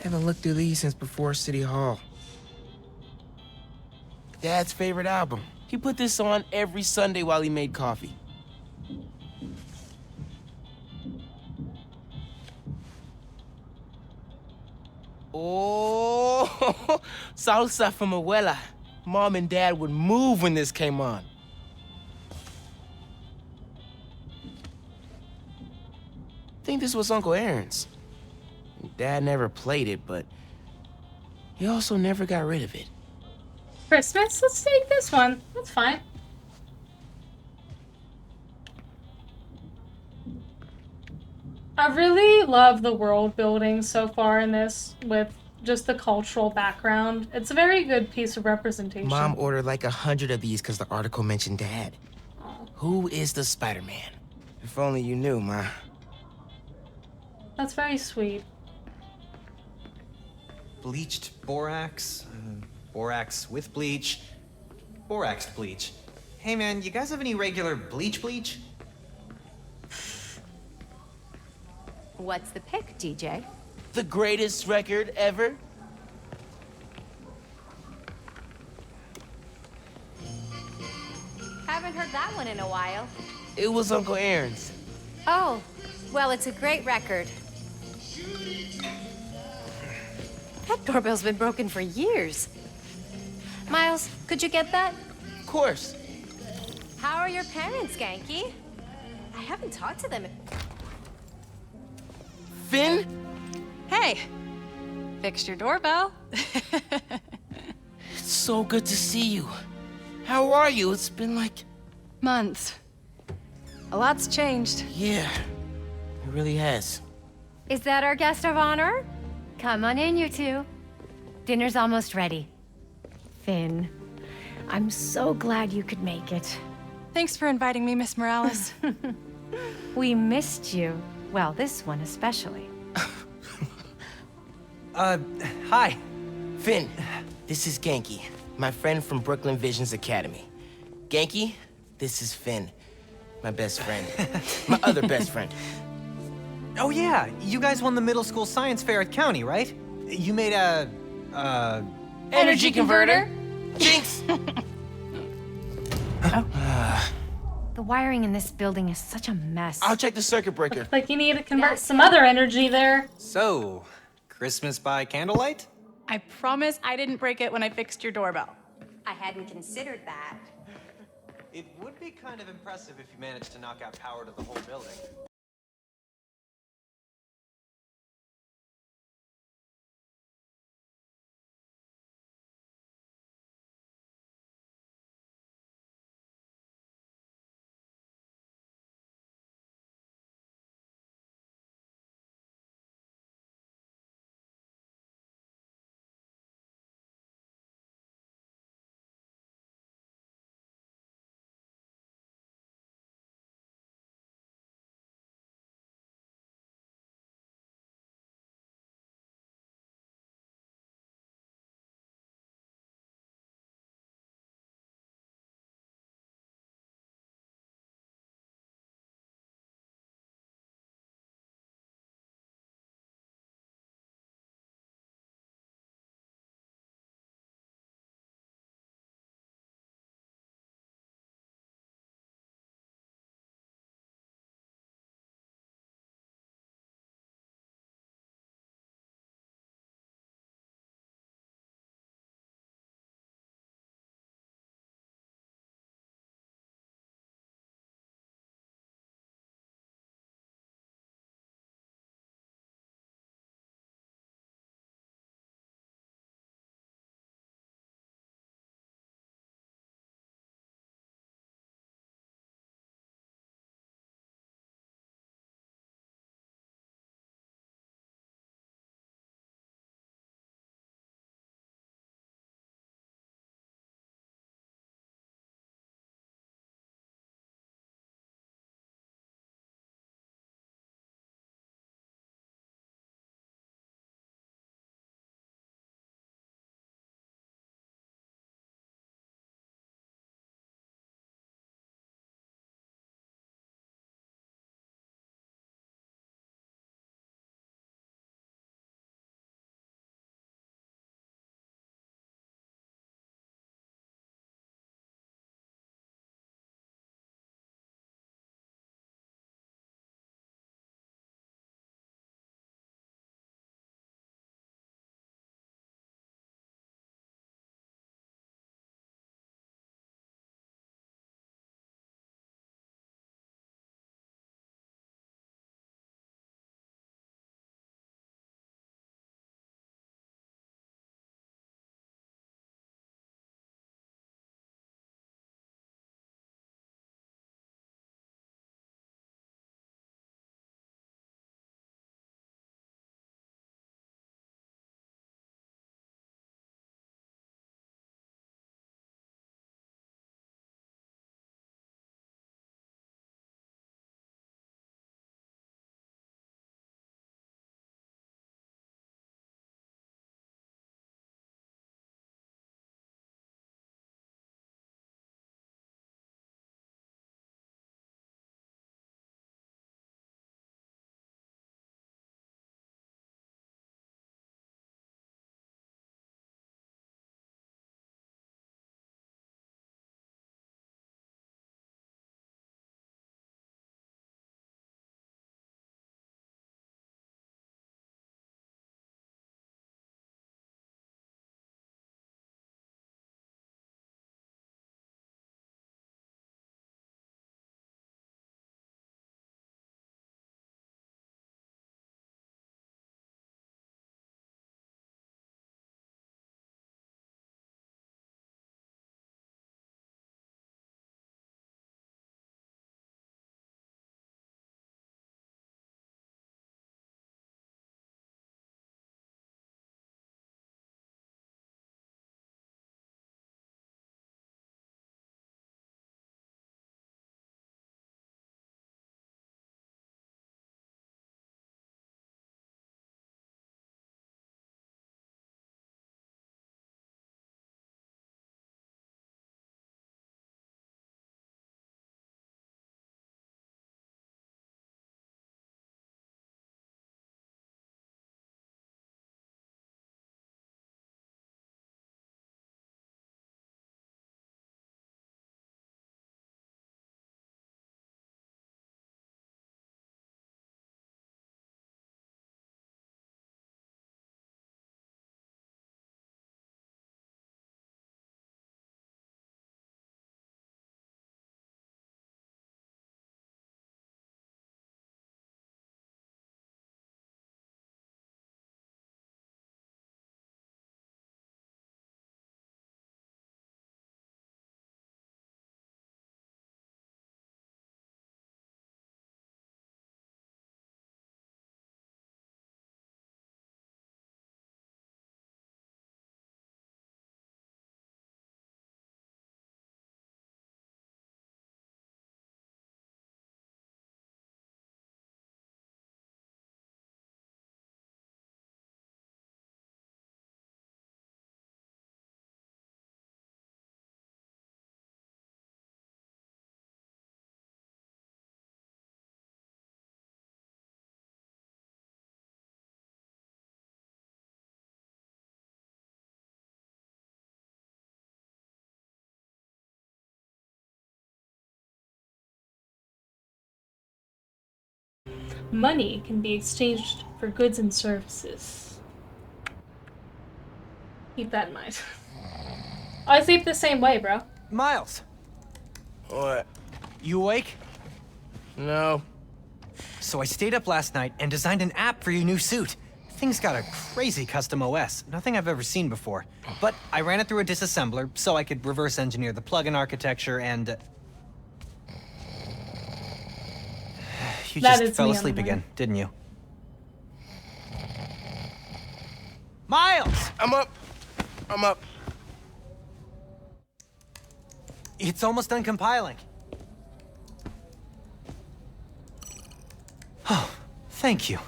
Haven't looked through these since before City Hall. Dad's favorite album. He put this on every Sunday while he made coffee. Oh, salsa from Abuela. Mom and Dad would move when this came on. I think this was Uncle Aaron's. Dad never played it, but he also never got rid of it. Christmas? Let's take this one. That's fine. I really love the world building so far in this with just the cultural background. It's a very good piece of representation. Mom ordered like 100 of these because the article mentioned Dad. Oh. Who is the Spider-Man? If only you knew, Ma. That's very sweet. Bleached borax, borax with bleach, boraxed bleach. Hey man, you guys have any regular bleach? What's the pick, DJ? The greatest record ever? in a while. It was Uncle Aaron's. Oh, well, it's a great record. That doorbell's been broken for years. Miles, could you get that? Of course. How are your parents, Genki? I haven't talked to them. Finn? Hey! Fixed your doorbell. It's so good to see you. How are you? It's been like... Months. A lot's changed. Yeah, it really has. Is that our guest of honor? Come on in, you two. Dinner's almost ready. Finn, I'm so glad you could make it. Thanks for inviting me, Miss Morales. We missed you. Well, this one especially. Hi. Finn, this is Genki, my friend from Brooklyn Visions Academy. Genki, this is Finn, my best friend. My other best friend. Oh yeah, you guys won the middle school science fair at County, right? You made a, Energy converter? Jinx! The wiring in this building is such a mess. I'll check the circuit breaker. Like you need to convert Yes. some other energy there. So, Christmas by candlelight? I promise I didn't break it when I fixed your doorbell. I hadn't considered that. It would be kind of impressive if you managed to knock out power to the whole building. Money can be exchanged for goods and services. Keep that in mind. I sleep the same way, bro. Miles, What? you awake? No. So I stayed up last night and designed an app for your new suit. Thing's got a crazy custom OS, nothing I've ever seen before. But I ran it through a disassembler so I could reverse engineer the plugin architecture and... You That just is fell me on asleep the again, didn't you? Miles! I'm up. It's almost done compiling. Oh, thank you.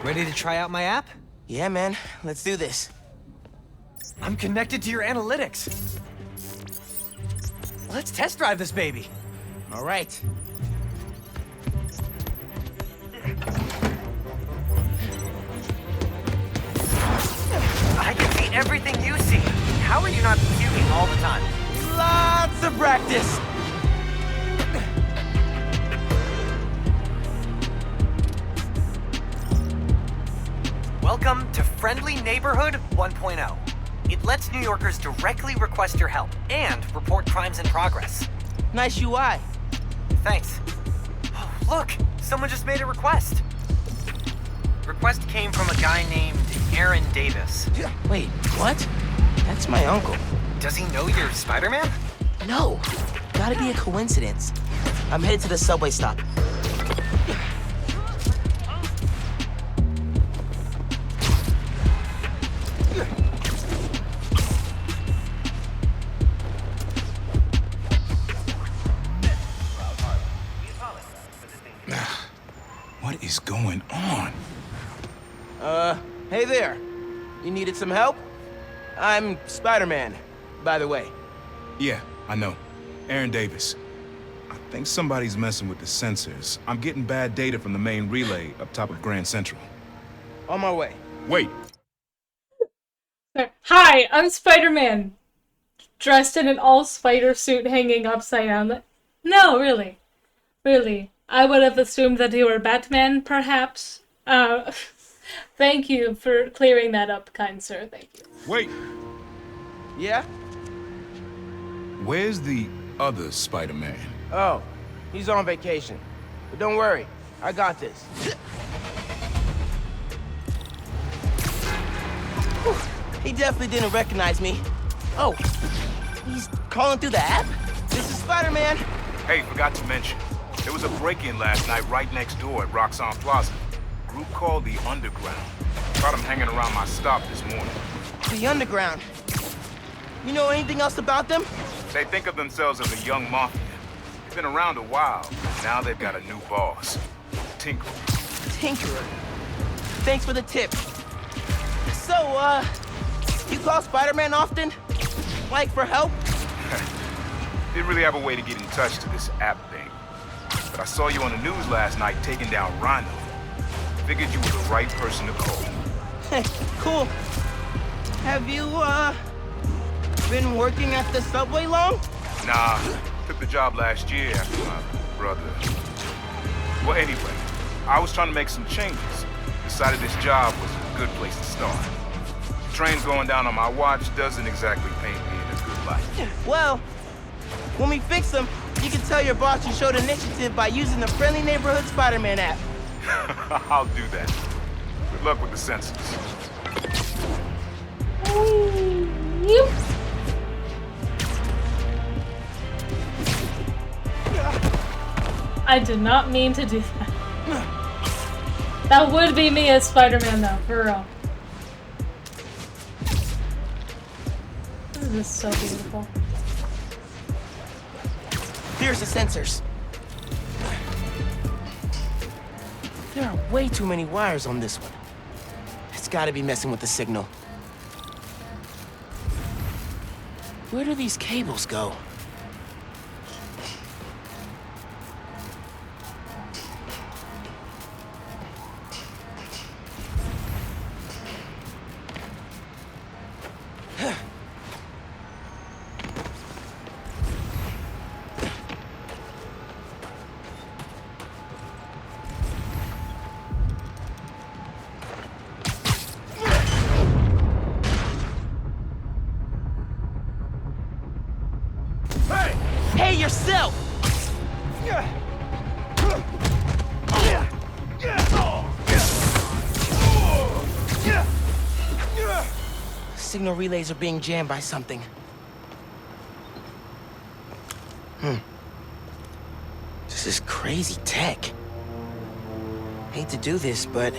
Ready to try out my app? Yeah, man. Let's do this. I'm connected to your analytics. Let's test drive this baby. All right. I can see everything you see. How are you not puking all the time? Lots of practice. Welcome to Friendly Neighborhood 1.0. It lets New Yorkers directly request your help and report crimes in progress. Nice UI. Thanks. Oh, look, someone just made a request. Request came from a guy named Aaron Davis. Wait, what? That's my uncle. Does he know you're Spider-Man? No. Gotta be a coincidence. I'm headed to the subway stop. What is going on? Hey there. You needed some help? I'm Spider-Man, by the way. Yeah, I know. Aaron Davis. I think somebody's messing with the sensors. I'm getting bad data from the main relay up top of Grand Central. On my way. Wait. Hi, I'm Spider-Man. Dressed in an all-spider suit hanging upside down. No, really. Really. I would have assumed that you were Batman, perhaps. Thank you for clearing that up, kind sir. Thank you. Wait. Yeah? Where's the other Spider-Man? Oh, he's on vacation. But don't worry, I got this. Whew, he definitely didn't recognize me. Oh, he's calling through the app? This is Spider-Man. Hey, forgot to mention. There was a break-in last night right next door at Roxanne Plaza. Group called the Underground. Caught him hanging around my stop this morning. The Underground. You know anything else about them? They think of themselves as a young mafia. They've been around a while. Now they've got a new boss. Tinkerer. Tinkerer. Thanks for the tip. So, you call Spider-Man often? Like, for help? Didn't really have a way to get in touch to this app thing. But I saw you on the news last night taking down Rhino. Figured you were the right person to call. Cool. Have you, been working at the subway long? Nah, took the job last year after my brother. Well, anyway, I was trying to make some changes. Decided this job was a good place to start. Trains going down on my watch doesn't exactly paint me in a good light. Well, when we fix them, you can tell your boss you showed initiative by using the Friendly Neighborhood Spider-Man app. I'll do that. Good luck with the sensors. I did not mean to do that. That would be me as Spider-Man, though, for real. This is so beautiful. Here's the sensors. There are way too many wires on this one. It's gotta be messing with the signal. Where do these cables go? signal relays are being jammed by something. This is crazy tech. Hate to do this, but...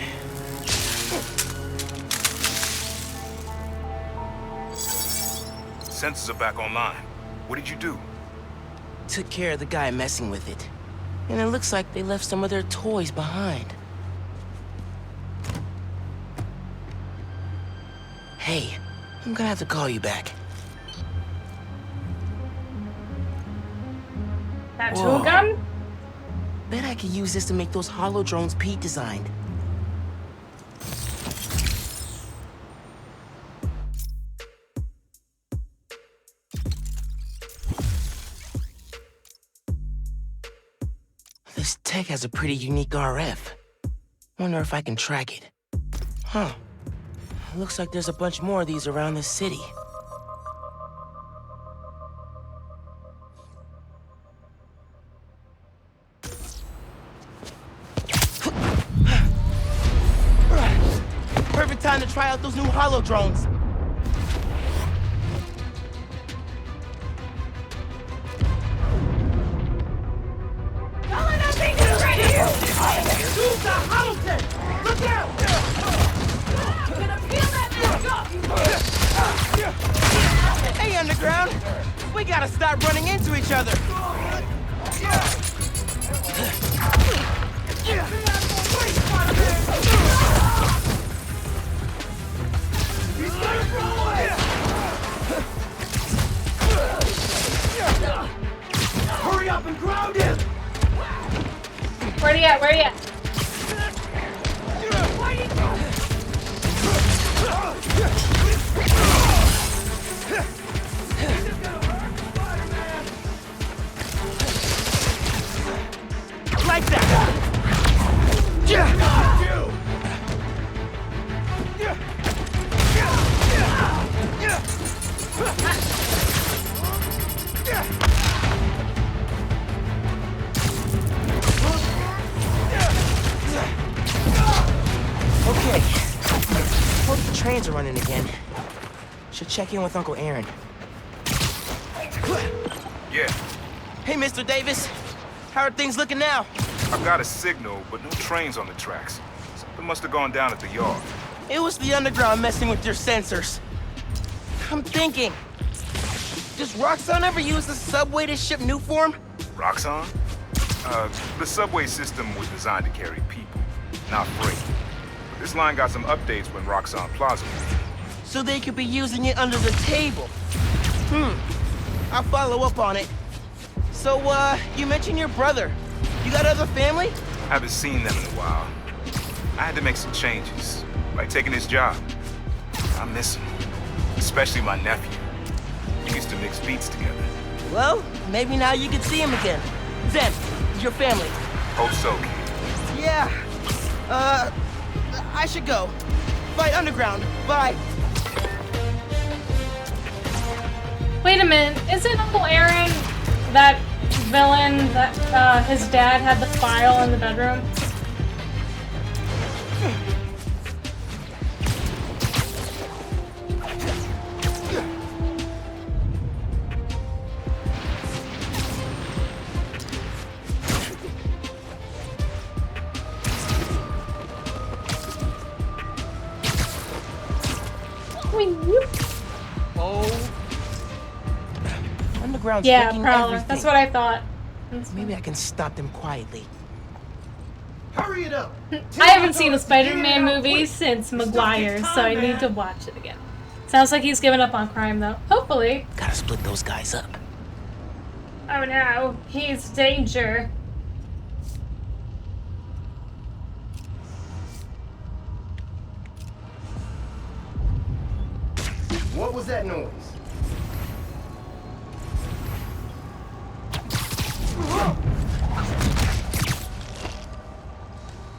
Sensors are back online. What did you do? Took care of the guy messing with it. And it looks like they left some of their toys behind. Hey, I'm gonna have to call you back. That Whoa. tool gun? Bet I could use this to make those hollow drones Pete designed. This tech has a pretty unique RF. Wonder if I can track it. Huh. Looks like there's a bunch more of these around the city. Perfect time to try out those new hollow drones. Hey, Underground! We gotta stop running into each other! Hurry up and ground him! Where you at? Where you at? Like that! Okay. Hope the trains are running again. Should check in with Uncle Aaron. Yeah, Hey, Mr. Davis. How are things looking now? I've got a signal, but no trains on the tracks. Something must have gone down at the yard. It was the Underground messing with your sensors. I'm thinking, does Roxxon ever use the subway to ship new form? Roxxon? The subway system was designed to carry people, not freight. But this line got some updates when Roxxon Plaza moved. So they could be using it under the table. I'll follow up on it. So, you mentioned your brother. You got other family? Haven't seen them in a while. I had to make some changes, like taking his job. I miss him, especially my nephew. We used to mix beats together. Well, maybe now you can see him again. Zen, your family. Hope so, kid. Yeah. I should go. Fight Underground. Bye. Wait a minute. Isn't Uncle Aaron that villain that his dad had the file in the bedroom? Underground's Yeah, wrecking Prowler. everything. That's what I thought. Maybe I can stop them quietly. Hurry it up! I haven't seen a Spider-Man movie since Maguire, so I need to watch it again. Sounds like he's given up on crime, though. Hopefully. Gotta split those guys up. Oh no, he's danger. What was that noise?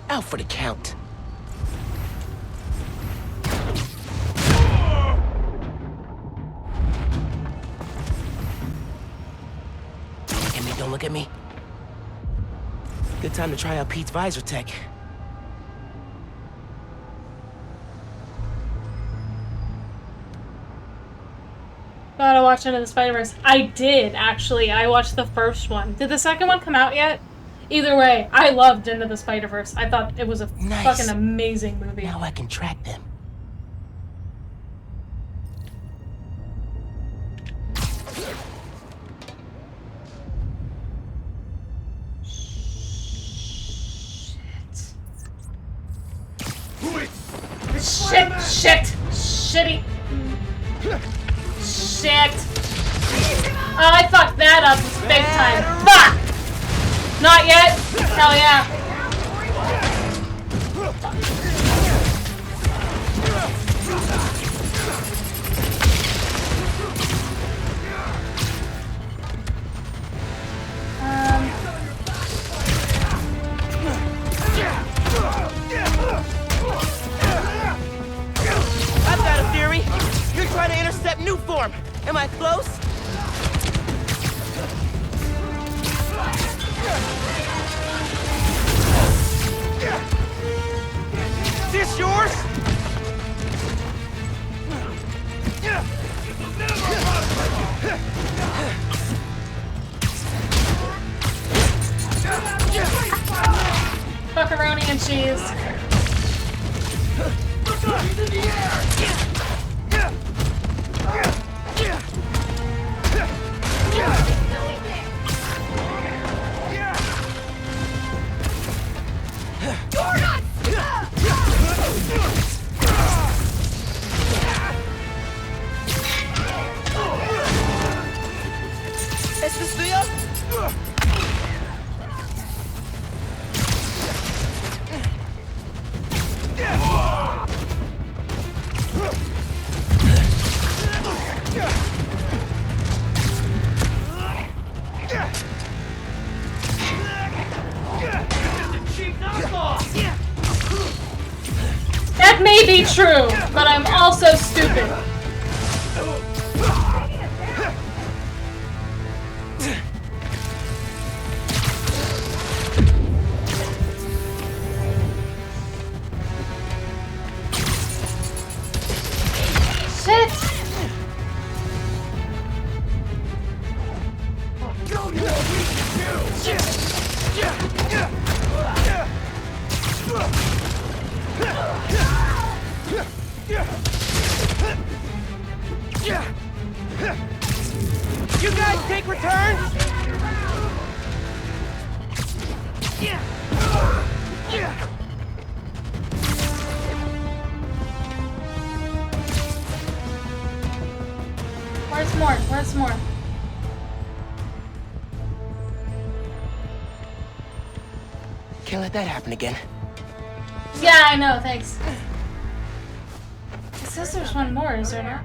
Out for the count. Don't look at me. Good time to try out Pete's visor tech. Gotta watch Into the Spider-Verse. I did, actually. I watched the first one. Did the second one come out yet? Either way, I loved Into the Spider-Verse. I thought it was a fucking amazing movie. Now I can track them. Shit! Shitty! Shit! Oh, I fucked that up big time. Fuck! Not yet? Hell yeah. I've got a theory. You're trying to intercept new form. Am I close? Is this yours? Fuckaroni and cheese. ¿Es this tuyo? That may be true, but I'm also stupid. Shit! You guys take returns? Where's more? Where's more? Can't let that happen again. Yeah, I know, thanks. It says there's one more, is there not?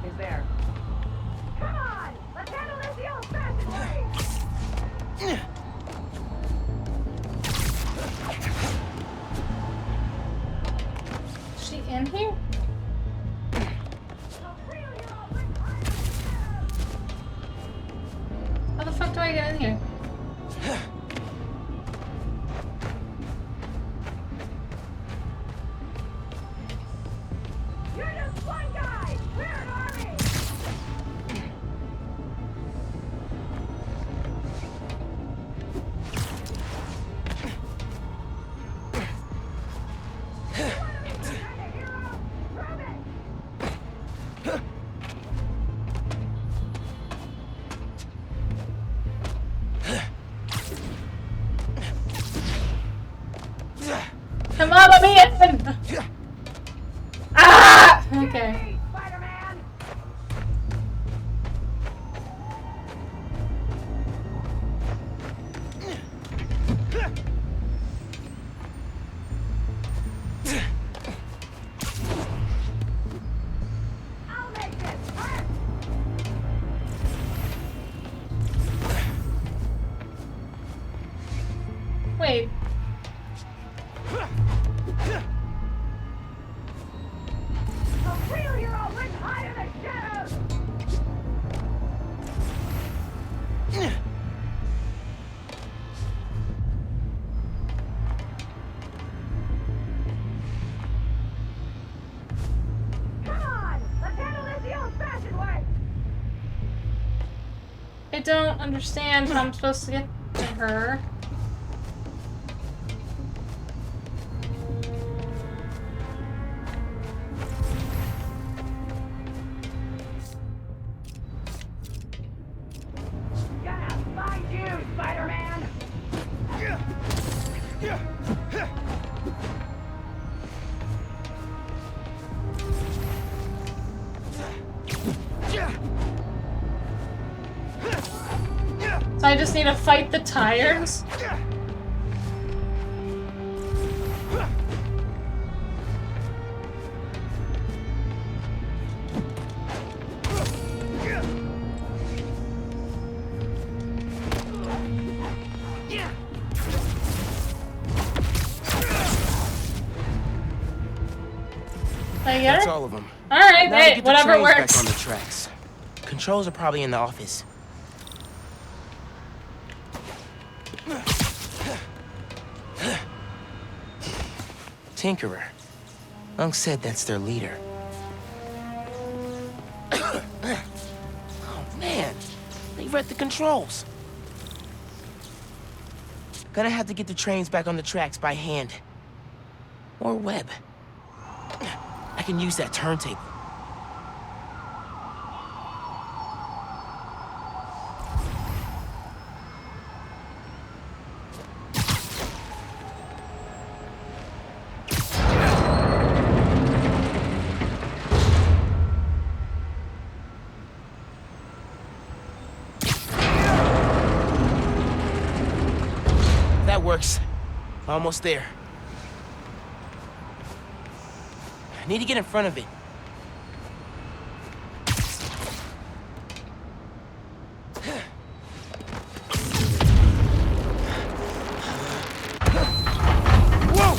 Is there? Come on! Let's handle this the old-fashioned way! Is she in here? How the fuck do I get in here? You're just one guy! We're an army! Come on, let me in! Ah! Okay. Spider-Man! I'll make this hurt! Wait. A real hero lives high in the shadows! don't understand how I'm supposed to get to her. Find you, Spider-Man! So I just need to fight the tires? That's all of them. Alright, Now to hey, get the whatever trains works. back on the tracks. Controls are probably in the office. Tinkerer. Unc said that's their leader. Oh man, they read the controls. Gonna have to get the trains back on the tracks by hand. Or web. I can use that turntable. That works. Almost there. I need to get in front of it. Whoa!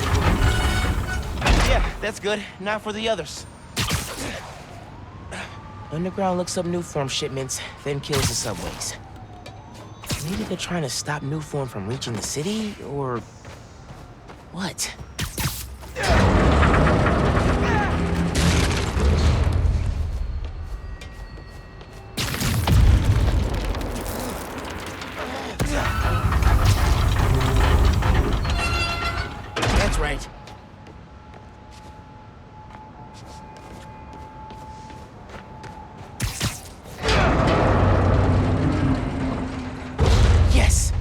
Yeah, that's good. Now for the others. Underground looks up Nuform shipments, then kills the subways. Maybe they're trying to stop Nuform from reaching the city, or what? That's right. Yes.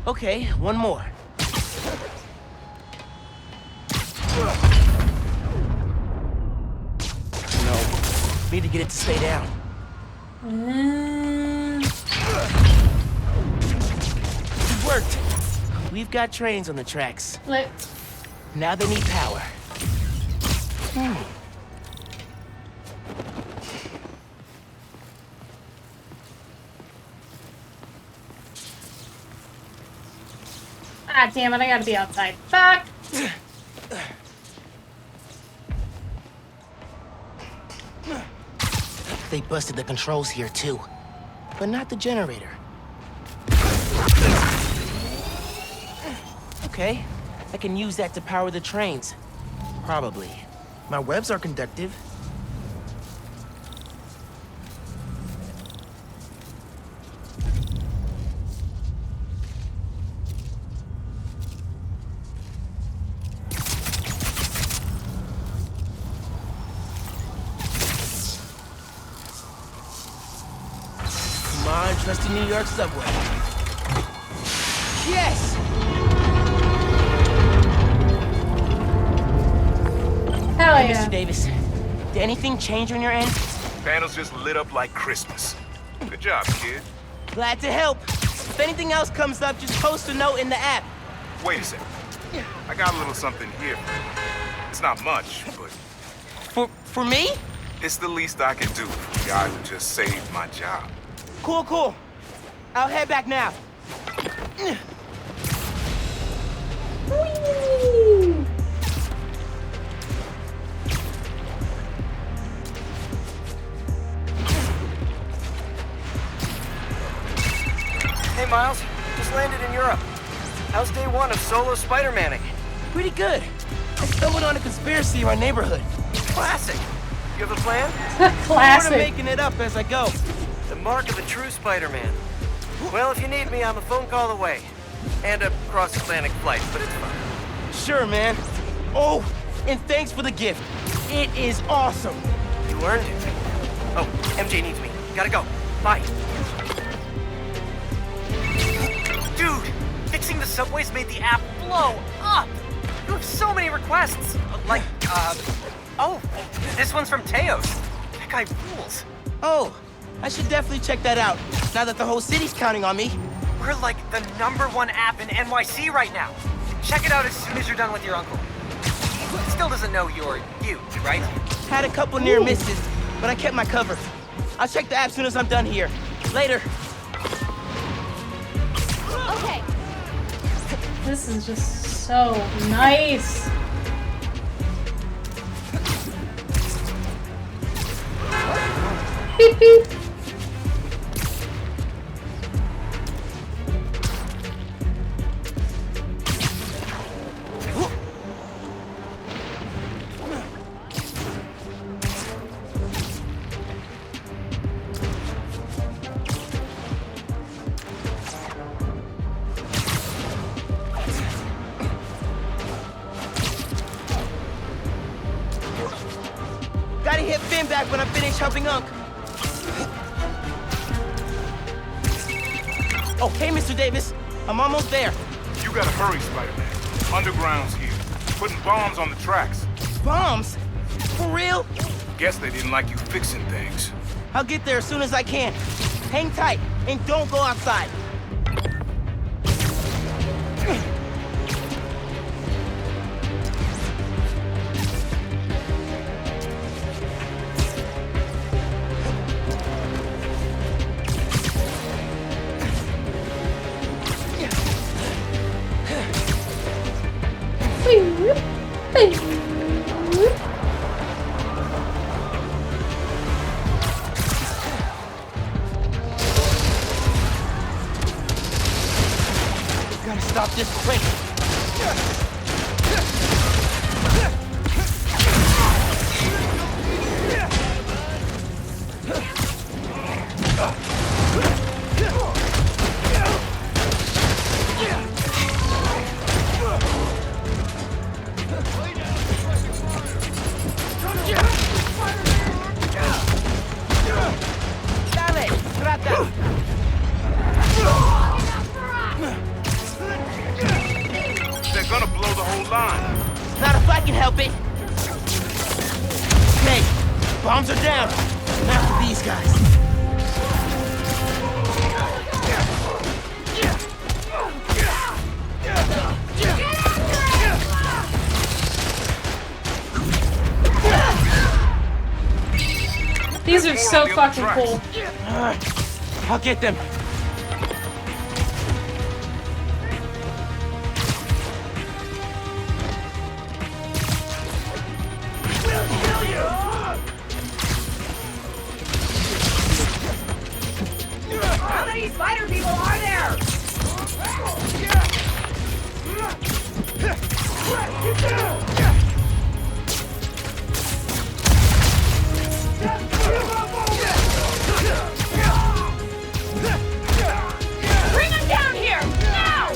Okay, one more. No. Need to get it to stay down. It worked. We've got trains on the tracks. Lit. Now they need power. Ah, damn it, I gotta be outside. Fuck! They busted the controls here too, but not the generator. Okay, I can use that to power the trains. Probably. My webs are conductive. Come on, trusty New York subway. Yes! Hell Hey, yeah. Mr. Davis, did anything change on your end? Panels just lit up like Christmas. Good job, kid. Glad to help. If anything else comes up, just post a note in the app. Wait a second. I got a little something here. It's not much, but For me? it's the least I can do for the guy who just saved my job. Cool, cool. I'll head back now. Hey, Miles. Just landed in Europe. How's day one of solo Spider-Manning? Pretty good. I stumbled on a conspiracy in my neighborhood. Classic. You have a plan? Sort of Classic. making it up as I go. The mark of a true Spider-Man. Well, if you need me, I'm a phone call away. And a cross-Atlantic flight, but it's fine. Sure, man. Oh, and thanks for the gift. It is awesome. You earned it. Oh, MJ needs me. Gotta go. Bye. Dude, fixing the subways made the app blow up. You have so many requests. Like, oh, this one's from Teos. That guy rules. Oh, I should definitely check that out, now that the whole city's counting on me. We're like the #1 app in NYC right now. Check it out as soon as you're done with your uncle. He still doesn't know you're you, right? Had a couple near misses, but I kept my cover. I'll check the app as soon as I'm done here. Later. Okay. This is just so nice. Beep beep. Gotta hit Finn back when I finish helping Unc. Oh, hey, Mr. Davis. I'm almost there. You gotta hurry, Spider-Man. Underground's here. Putting bombs on the tracks. Bombs? For real? Guess they didn't like you fixing things. I'll get there as soon as I can. Hang tight, and don't go outside. Gotta stop this quick. Dale, trata. They're gonna blow the whole line. Not if I can help it. Okay, bombs are down. Now for these guys. These are so fucking cool. I'll get them. How many spider people are there? Bring them down here, now!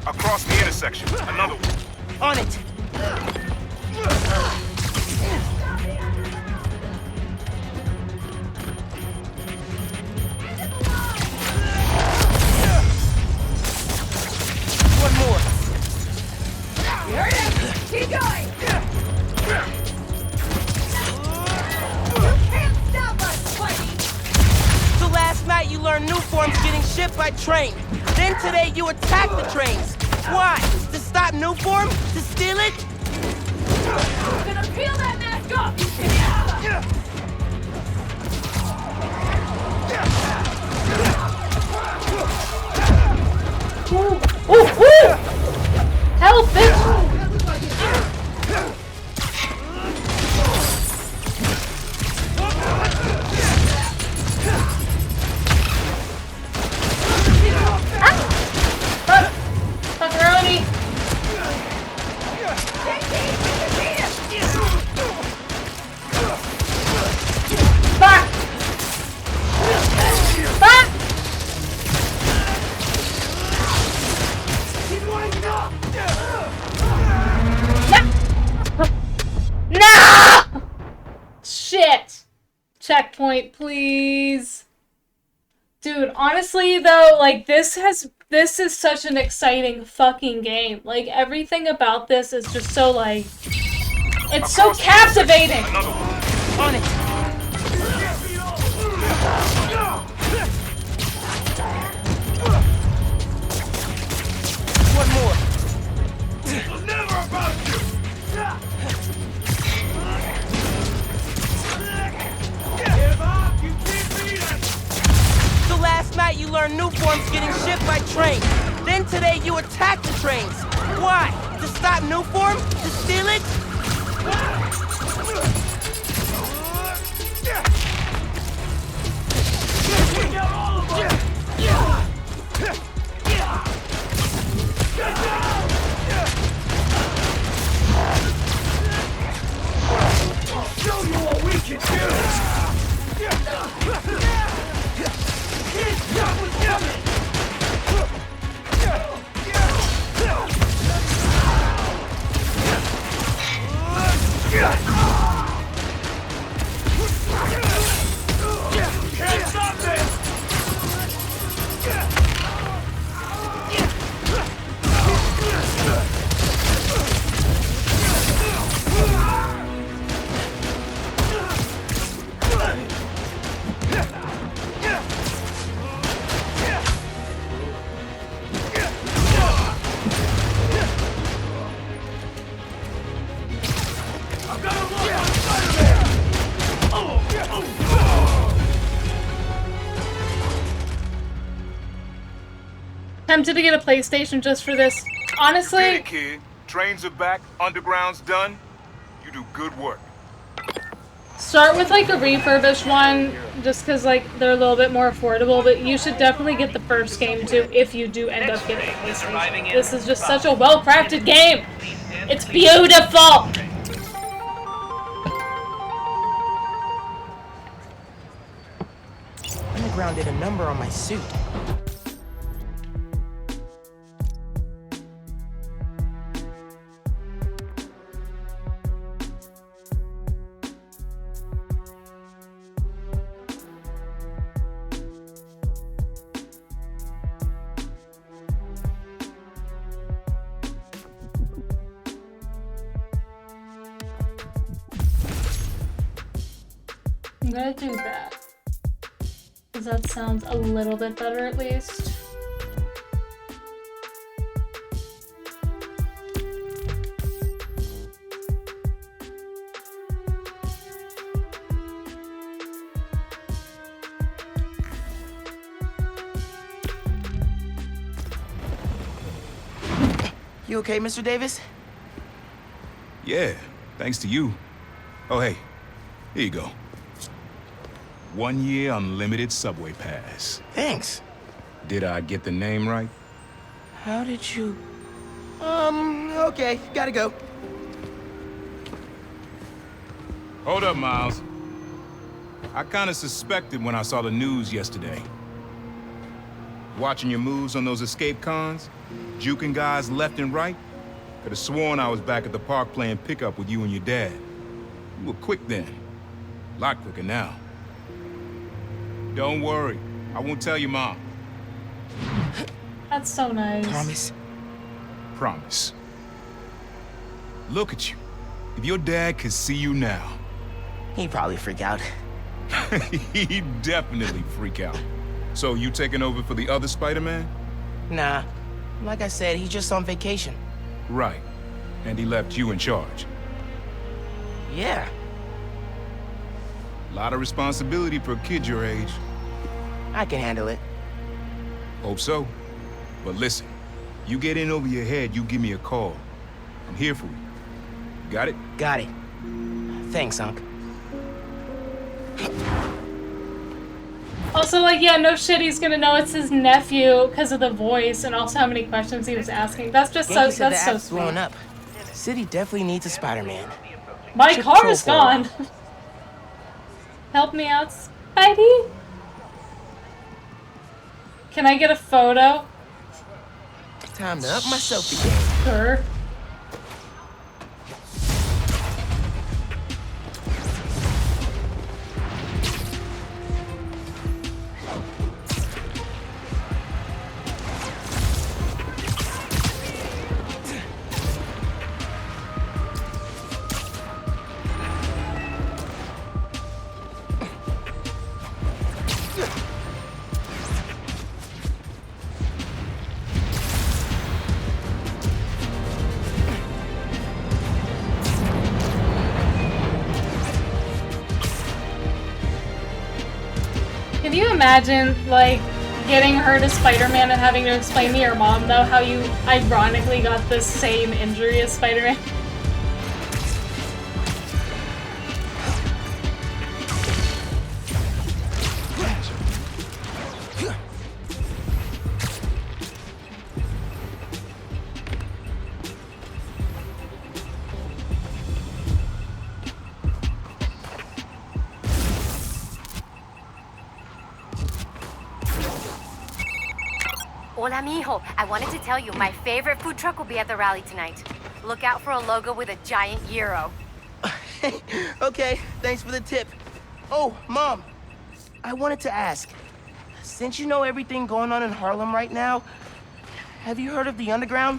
Across the intersection, another one. On it. One more. You heard him? Keep going! You can't stop us, Spidey! So last night you learned new forms getting shipped by train. Then today you attack the trains. Why? To stop new form? To steal it? I'm gonna peel that mask off, you pinata! Ooh, ooh! Help, bitch! Fuck! Fuckaroni! checkpoint, please. Dude, honestly though, like this is such an exciting fucking game. Like everything about this is just so like it's so captivating. On it. One more. It was never about you! Give up! You can't beat us! So last night you learned new forms getting shipped by train. Then today you attack the trains. Why? To stop new form? To steal it? We got all of them! I'll show you what we can do! Can't stop us coming! Can't stop this! I've got a look on Spider-Man! Tempted to get a PlayStation just for this. Honestly, Get it, kid. Trains are back, underground's done. You do good work. start with like a refurbished one just because like they're a little bit more affordable, but you should definitely get the first game too if you do end up getting a PlayStation. This is just such a well-crafted game. It's beautiful. Underground did a number on my suit. I'm gonna do that. Because that sounds a little bit better at least. You okay, Mr. Davis? Yeah, thanks to you. Oh, hey, here you go. 1 year unlimited subway pass. Thanks. Did I get the name right? How did you... okay, gotta go. Hold up, Miles. I kinda suspected when I saw the news yesterday. Watching your moves on those escape cons, juking guys left and right. Could've sworn I was back at the park playing pickup with you and your dad. You were quick then. A lot quicker now. Don't worry, I won't tell your mom. That's so nice. Promise? Promise. Look at you. If your dad could see you now... He'd probably freak out. He'd definitely freak out. So you taking over for the other Spider-Man? Nah. Like I said, he's just on vacation. Right. And he left you in charge. Yeah. A lot of responsibility for a kid your age. I can handle it. Hope so. But listen, you get in over your head, you give me a call. I'm here for you. Got it? Got it. Thanks, Unc. Also, like, yeah, no shit, he's gonna know it's his nephew because of the voice and also how many questions he was asking. That's just so, Yankee said that's the so app's blowing sweet. up. The city definitely needs a Spider-Man. My Chip car is Troll gone. Help me out, Spidey. Can I get a photo? Time to up my selfie game. Sure. Can you imagine, like, getting her to Spider-Man and having to explain to your mom, though, how you ironically got the same injury as Spider-Man? Hola, mijo. I wanted to tell you, my favorite food truck will be at the rally tonight. Look out for a logo with a giant gyro. Okay, thanks for the tip. Oh, Mom, I wanted to ask, since you know everything going on in Harlem right now, have you heard of the Underground?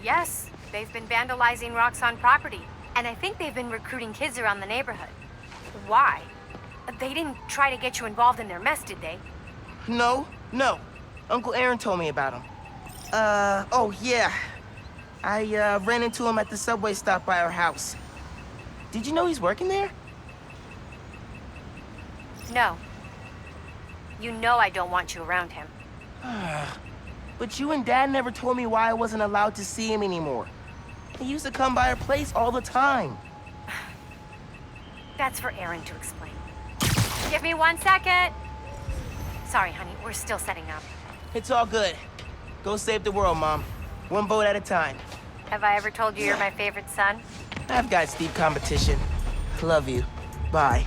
Yes. They've been vandalizing Roxxon property, and I think they've been recruiting kids around the neighborhood. Why? They didn't try to get you involved in their mess, did they? No. Uncle Aaron told me about him. Oh yeah. I ran into him at the subway stop by our house. Did you know he's working there? No. You know I don't want you around him. But you and Dad never told me why I wasn't allowed to see him anymore. He used to come by our place all the time. That's for Aaron to explain. Give me 1 second. Sorry, honey, we're still setting up. It's all good. Go save the world, Mom. One boat at a time. Have I ever told you you're my favorite son? I've got steep competition. Love you. Bye.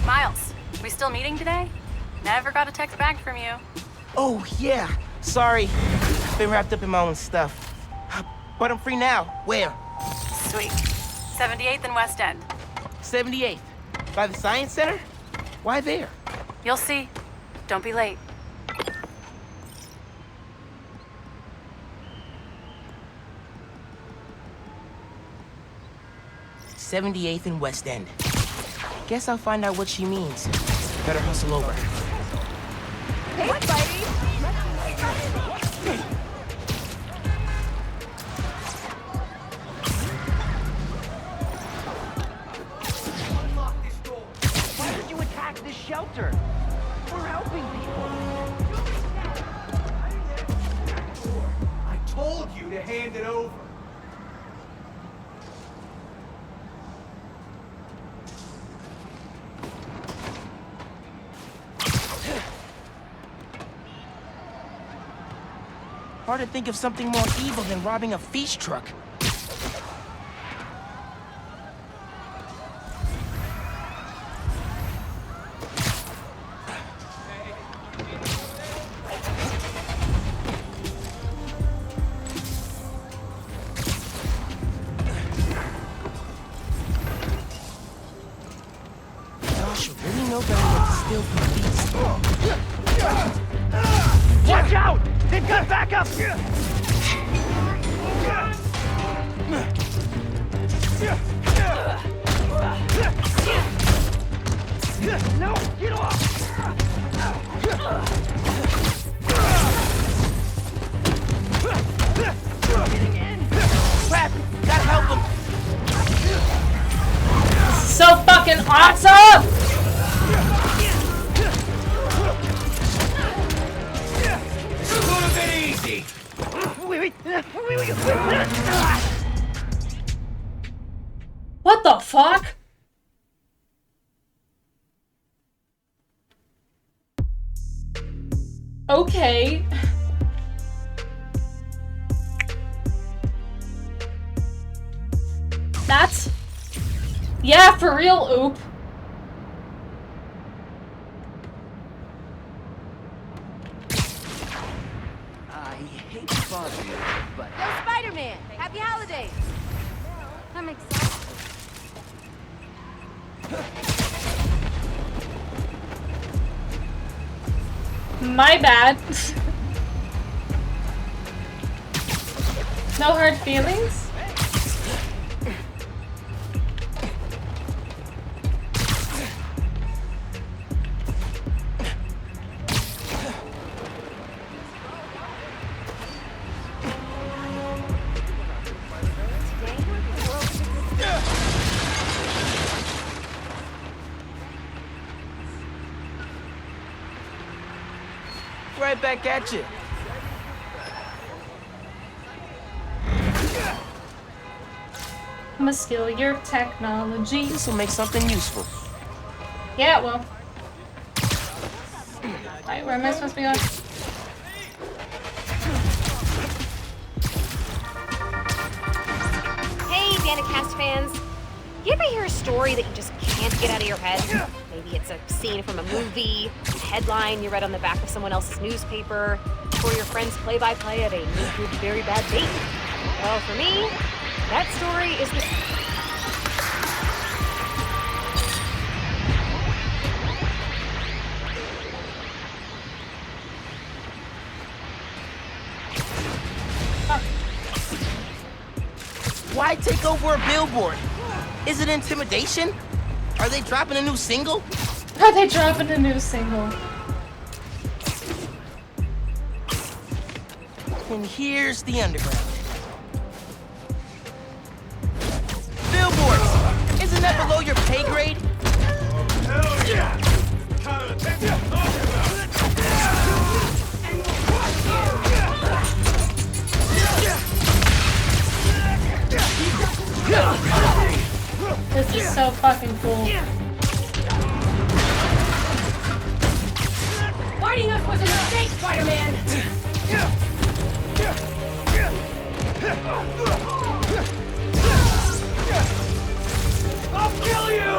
Miles, we still meeting today? Never got a text back from you. Oh, yeah. Sorry. Been wrapped up in my own stuff. But I'm free now. Where? Sweet. 78th and West End. 78th. By the Science Center? Why there? You'll see. Don't be late. '78th and West End. Guess I'll find out what she means. Better hustle over. Hey, Spidey! Why would you attack this shelter? We're helping people. I told you to hand it over. Hard to think of something more evil than robbing a feast truck. Y'all should really know better than to steal from feast. Watch out! They've got backup! No! Get off! Getting in! Crap! Gotta help him! This is so fucking awesome! Could have been easy! What the fuck? Okay. That's... Yeah, for real, Oop. I hate to bother you, but... Yo, Spider-Man! Happy holidays! I'm excited. My bad. No hard feelings? right back at you. I'm gonna steal your technology. This will make something useful. Yeah, it will. Alright, where am I supposed to be going? Hey, DanaCast fans. You ever hear a story that you just can't get out of your head? Maybe it's a scene from a movie, a headline you read on the back of someone else's newspaper, or your friend's play-by-play of a new good, very bad date. Well, for me, that story is the... Why take over a billboard? Is it intimidation? Are they dropping a new single? Are they dropping a new single? And here's the underground. Billboards! Isn't that below your pay grade? Hell yeah! Kind of attention I'm talking about. This is so fucking cool. Fighting us was a mistake, Spider-Man! I'll kill you!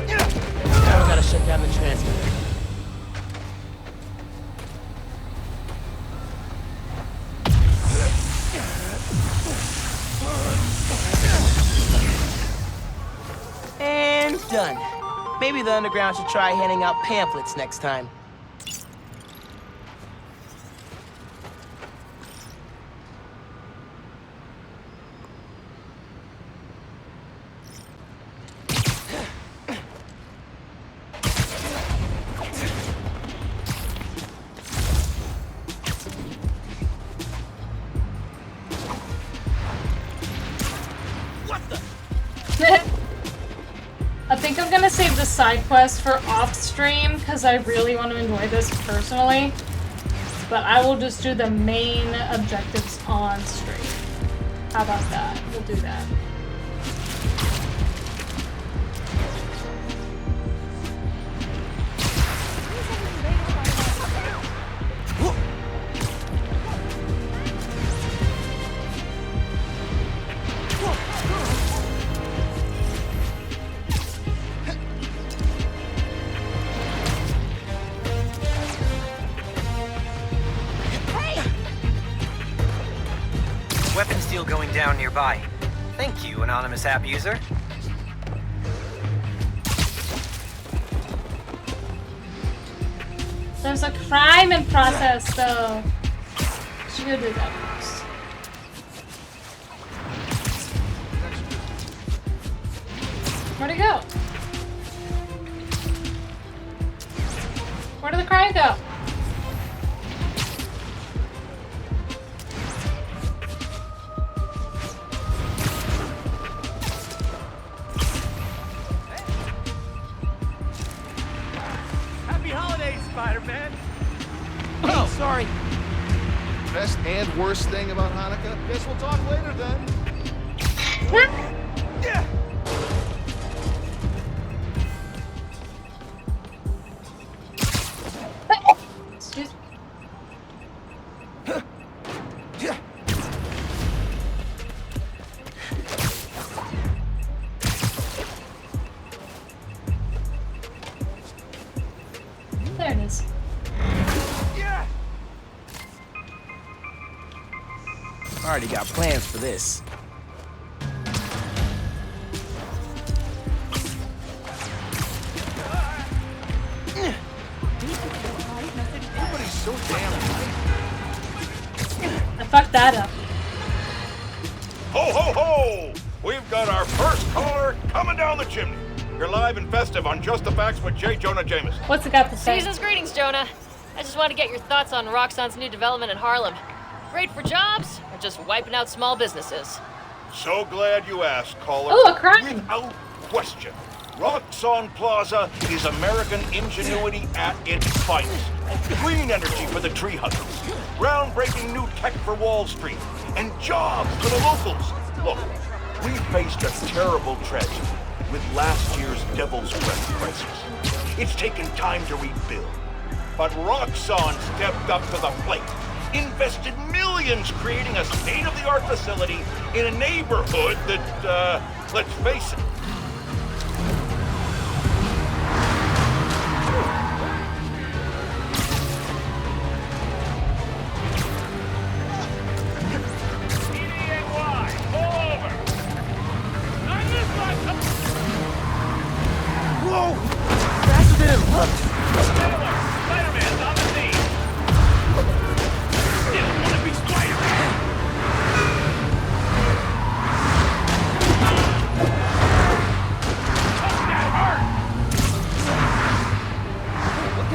Now we gotta shut down the transmitter. And done. Maybe the underground should try handing out pamphlets next time. I think I'm gonna save the side quest for off stream because I really want to enjoy this personally. But I will just do the main objectives on stream. How about that? We'll do that. Weapons deal going down nearby. Thank you, anonymous app user. There's a crime in process, though. Should go do that first. Where'd it go? Where did the crime go? Happy holidays, Spider-Man! Oh, sorry. Best and worst thing about Hanukkah? Guess we'll talk later then. Excuse me. There it is. Already got plans for this. Everybody's so damn I fucked that up. Ho, ho, ho! We've got our first caller coming down the chimney. You're live and festive on Just the Facts with J. Jonah Jameson. What's it got to say? Season's greetings, Jonah. I just want to get your thoughts on Roxxon's new development in Harlem. Great for jobs, or just wiping out small businesses? So glad you asked, caller. Oh, a crime! Without question. Roxxon Plaza is American ingenuity at its finest. Green energy for the tree huggers, groundbreaking new tech for Wall Street, and jobs for the locals. Look, we faced a terrible tragedy with last year's Devil's Breath crisis. It's taken time to rebuild, but Roxxon stepped up to the plate, invested millions creating a state-of-the-art facility in a neighborhood that, let's face it, Spider-Man's on the scene! Still wanna be Spider-Man! That hurt! Look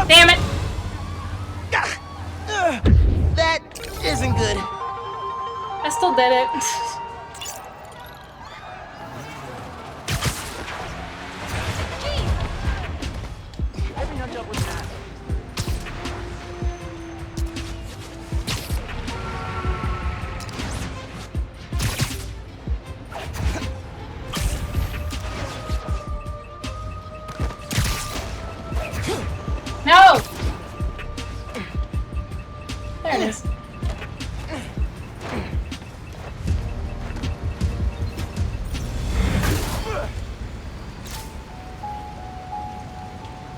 Damn it! That isn't good. I still did it. No! There it is.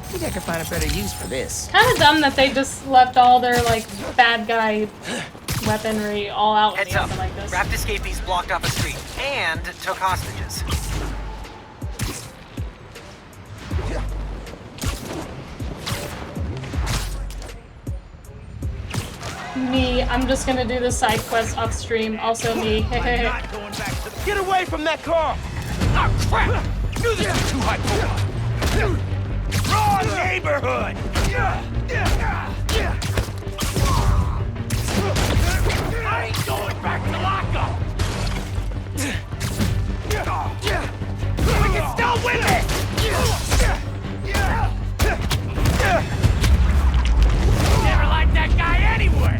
I think I could find a better use for this. Kind of dumb that they just left all their like bad guy weaponry all out in Heads the up. open like this. Raft escapees blocked off a street and took hostages. Me, I'm just gonna do the side quest upstream. Also me. Get away from that car! Oh, crap! Knew this was too high profile! Wrong neighborhood! I ain't going back to lockup! We can still win it! Never liked that guy anyway!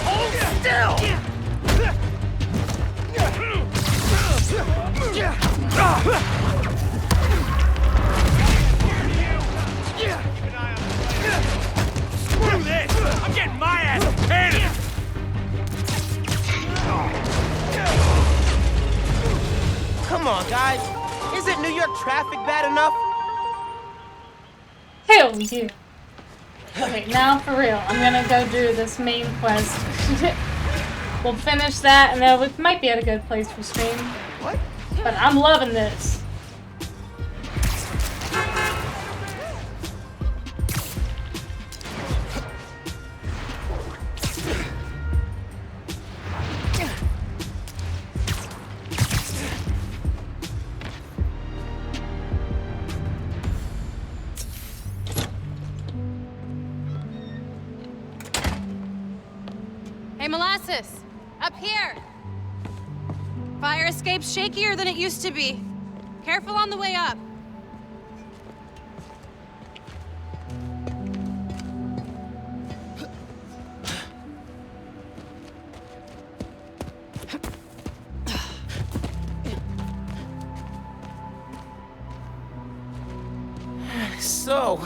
Hold still! Screw this! I'm getting my ass handed! Come on, guys. Isn't New York traffic bad enough? Hell yeah. Okay, now for real. I'm gonna go do this main quest. We'll finish that and then we might be at a good place for stream. What? But I'm loving this. Hey, Molasses! Up here! Fire escape's shakier than it used to be. Careful on the way up. So,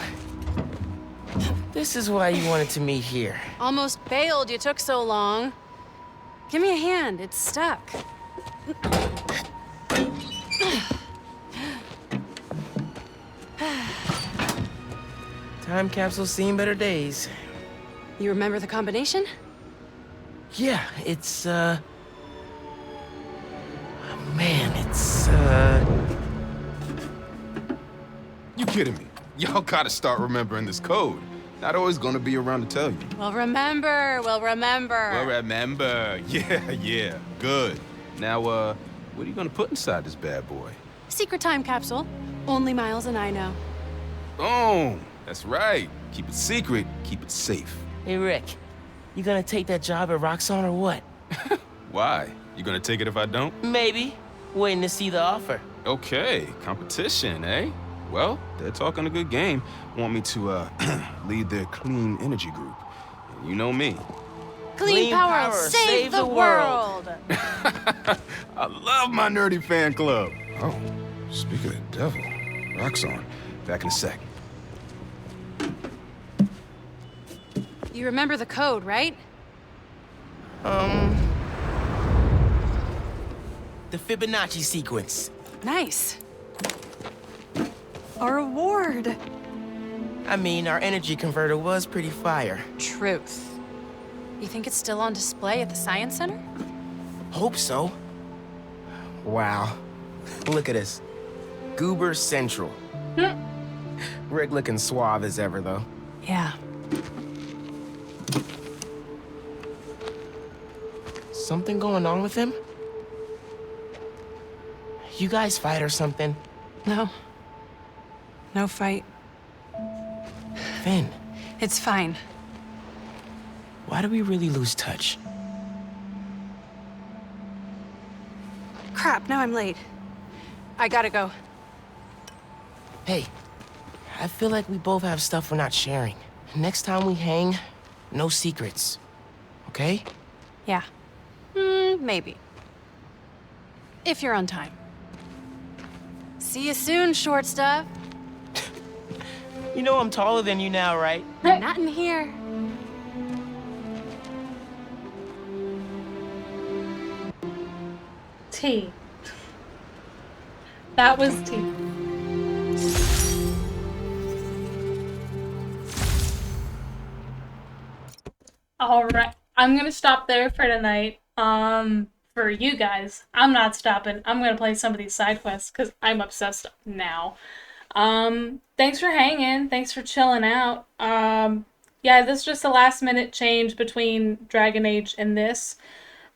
this is why you wanted to meet here. Almost bailed you took so long. Give me a hand, it's stuck. Time capsule's seen better days. You remember the combination? Yeah, it's, man, it's, kidding me? Y'all gotta start remembering this code. Not always gonna be around to tell you. We'll remember. We'll remember. Well, remember. Yeah. Good. Now, what are you gonna put inside this bad boy? Secret time capsule. Only Miles and I know. Boom! That's right. Keep it secret, keep it safe. Hey, Rick, you gonna take that job at Roxxon or what? Why? You gonna take it if I don't? Maybe. Waiting to see the offer. Okay, competition, eh? Well, they're talking a good game. Want me to, lead their clean energy group. And you know me. Clean power, save the world. I love my nerdy fan club. Oh, speak of the devil. Roxxon. Back in a sec. You remember the code, right? The Fibonacci sequence. Nice. A reward. I mean, our energy converter was pretty fire. Truth. You think it's still on display at the Science Center? Hope so. Wow. Look at us. Goober Central. Rick looking suave as ever, though. Yeah. Something going on with him? You guys fight or something? No. No fight. Finn. It's fine. Why do we really lose touch? Crap, now I'm late. I gotta go. Hey, I feel like we both have stuff we're not sharing. Next time we hang, no secrets. Okay? Yeah. Maybe. If you're on time. See you soon, short stuff. You know I'm taller than you now, right? Not in here. Tea. That was tea. Alright, I'm gonna stop there for tonight. For you guys, I'm not stopping. I'm gonna play some of these side quests because I'm obsessed now. Thanks for hanging. Thanks for chilling out. Yeah, this is just a last minute change between Dragon Age and this.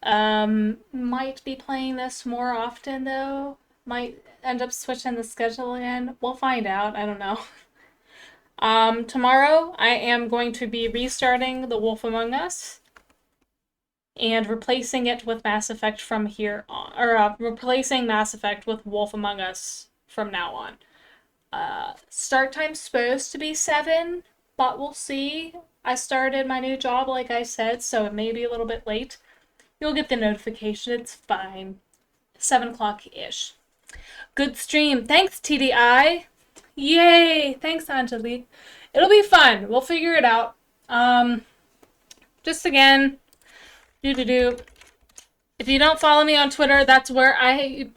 Might be playing this more often though. Might end up switching the schedule again. We'll find out. I don't know. Tomorrow I am going to be restarting The Wolf Among Us and replacing it with Mass Effect from here on, or replacing Mass Effect with Wolf Among Us from now on. Start time's supposed to be 7, but we'll see. I started my new job, like I said, so it may be a little bit late. You'll get the notification, it's fine. 7 o'clock-ish. Good stream. Thanks, TDI. Yay! Thanks, Angelique. It'll be fun. We'll figure it out. Just again, if you don't follow me on Twitter, that's where I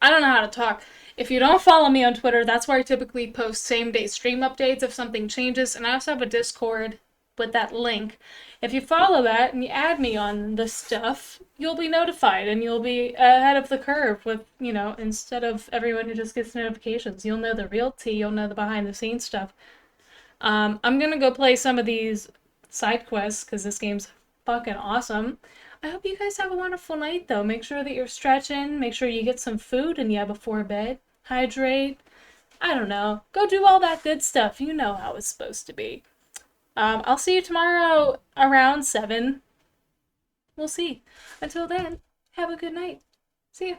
I don't know how to talk. If you don't follow me on Twitter, that's where I typically post same-day stream updates if something changes, and I also have a Discord with that link. If you follow that and you add me on this stuff, you'll be notified and you'll be ahead of the curve with, you know, instead of everyone who just gets notifications. You'll know the real tea, you'll know the behind-the-scenes stuff. I'm gonna go play some of these side quests because this game's fucking awesome. I hope you guys have a wonderful night though. Make sure that you're stretching, make sure you get some food in you before bed, hydrate, I don't know, go do all that good stuff. You know how it's supposed to be. I'll see you tomorrow around 7. We'll see. Until then, have a good night. See ya.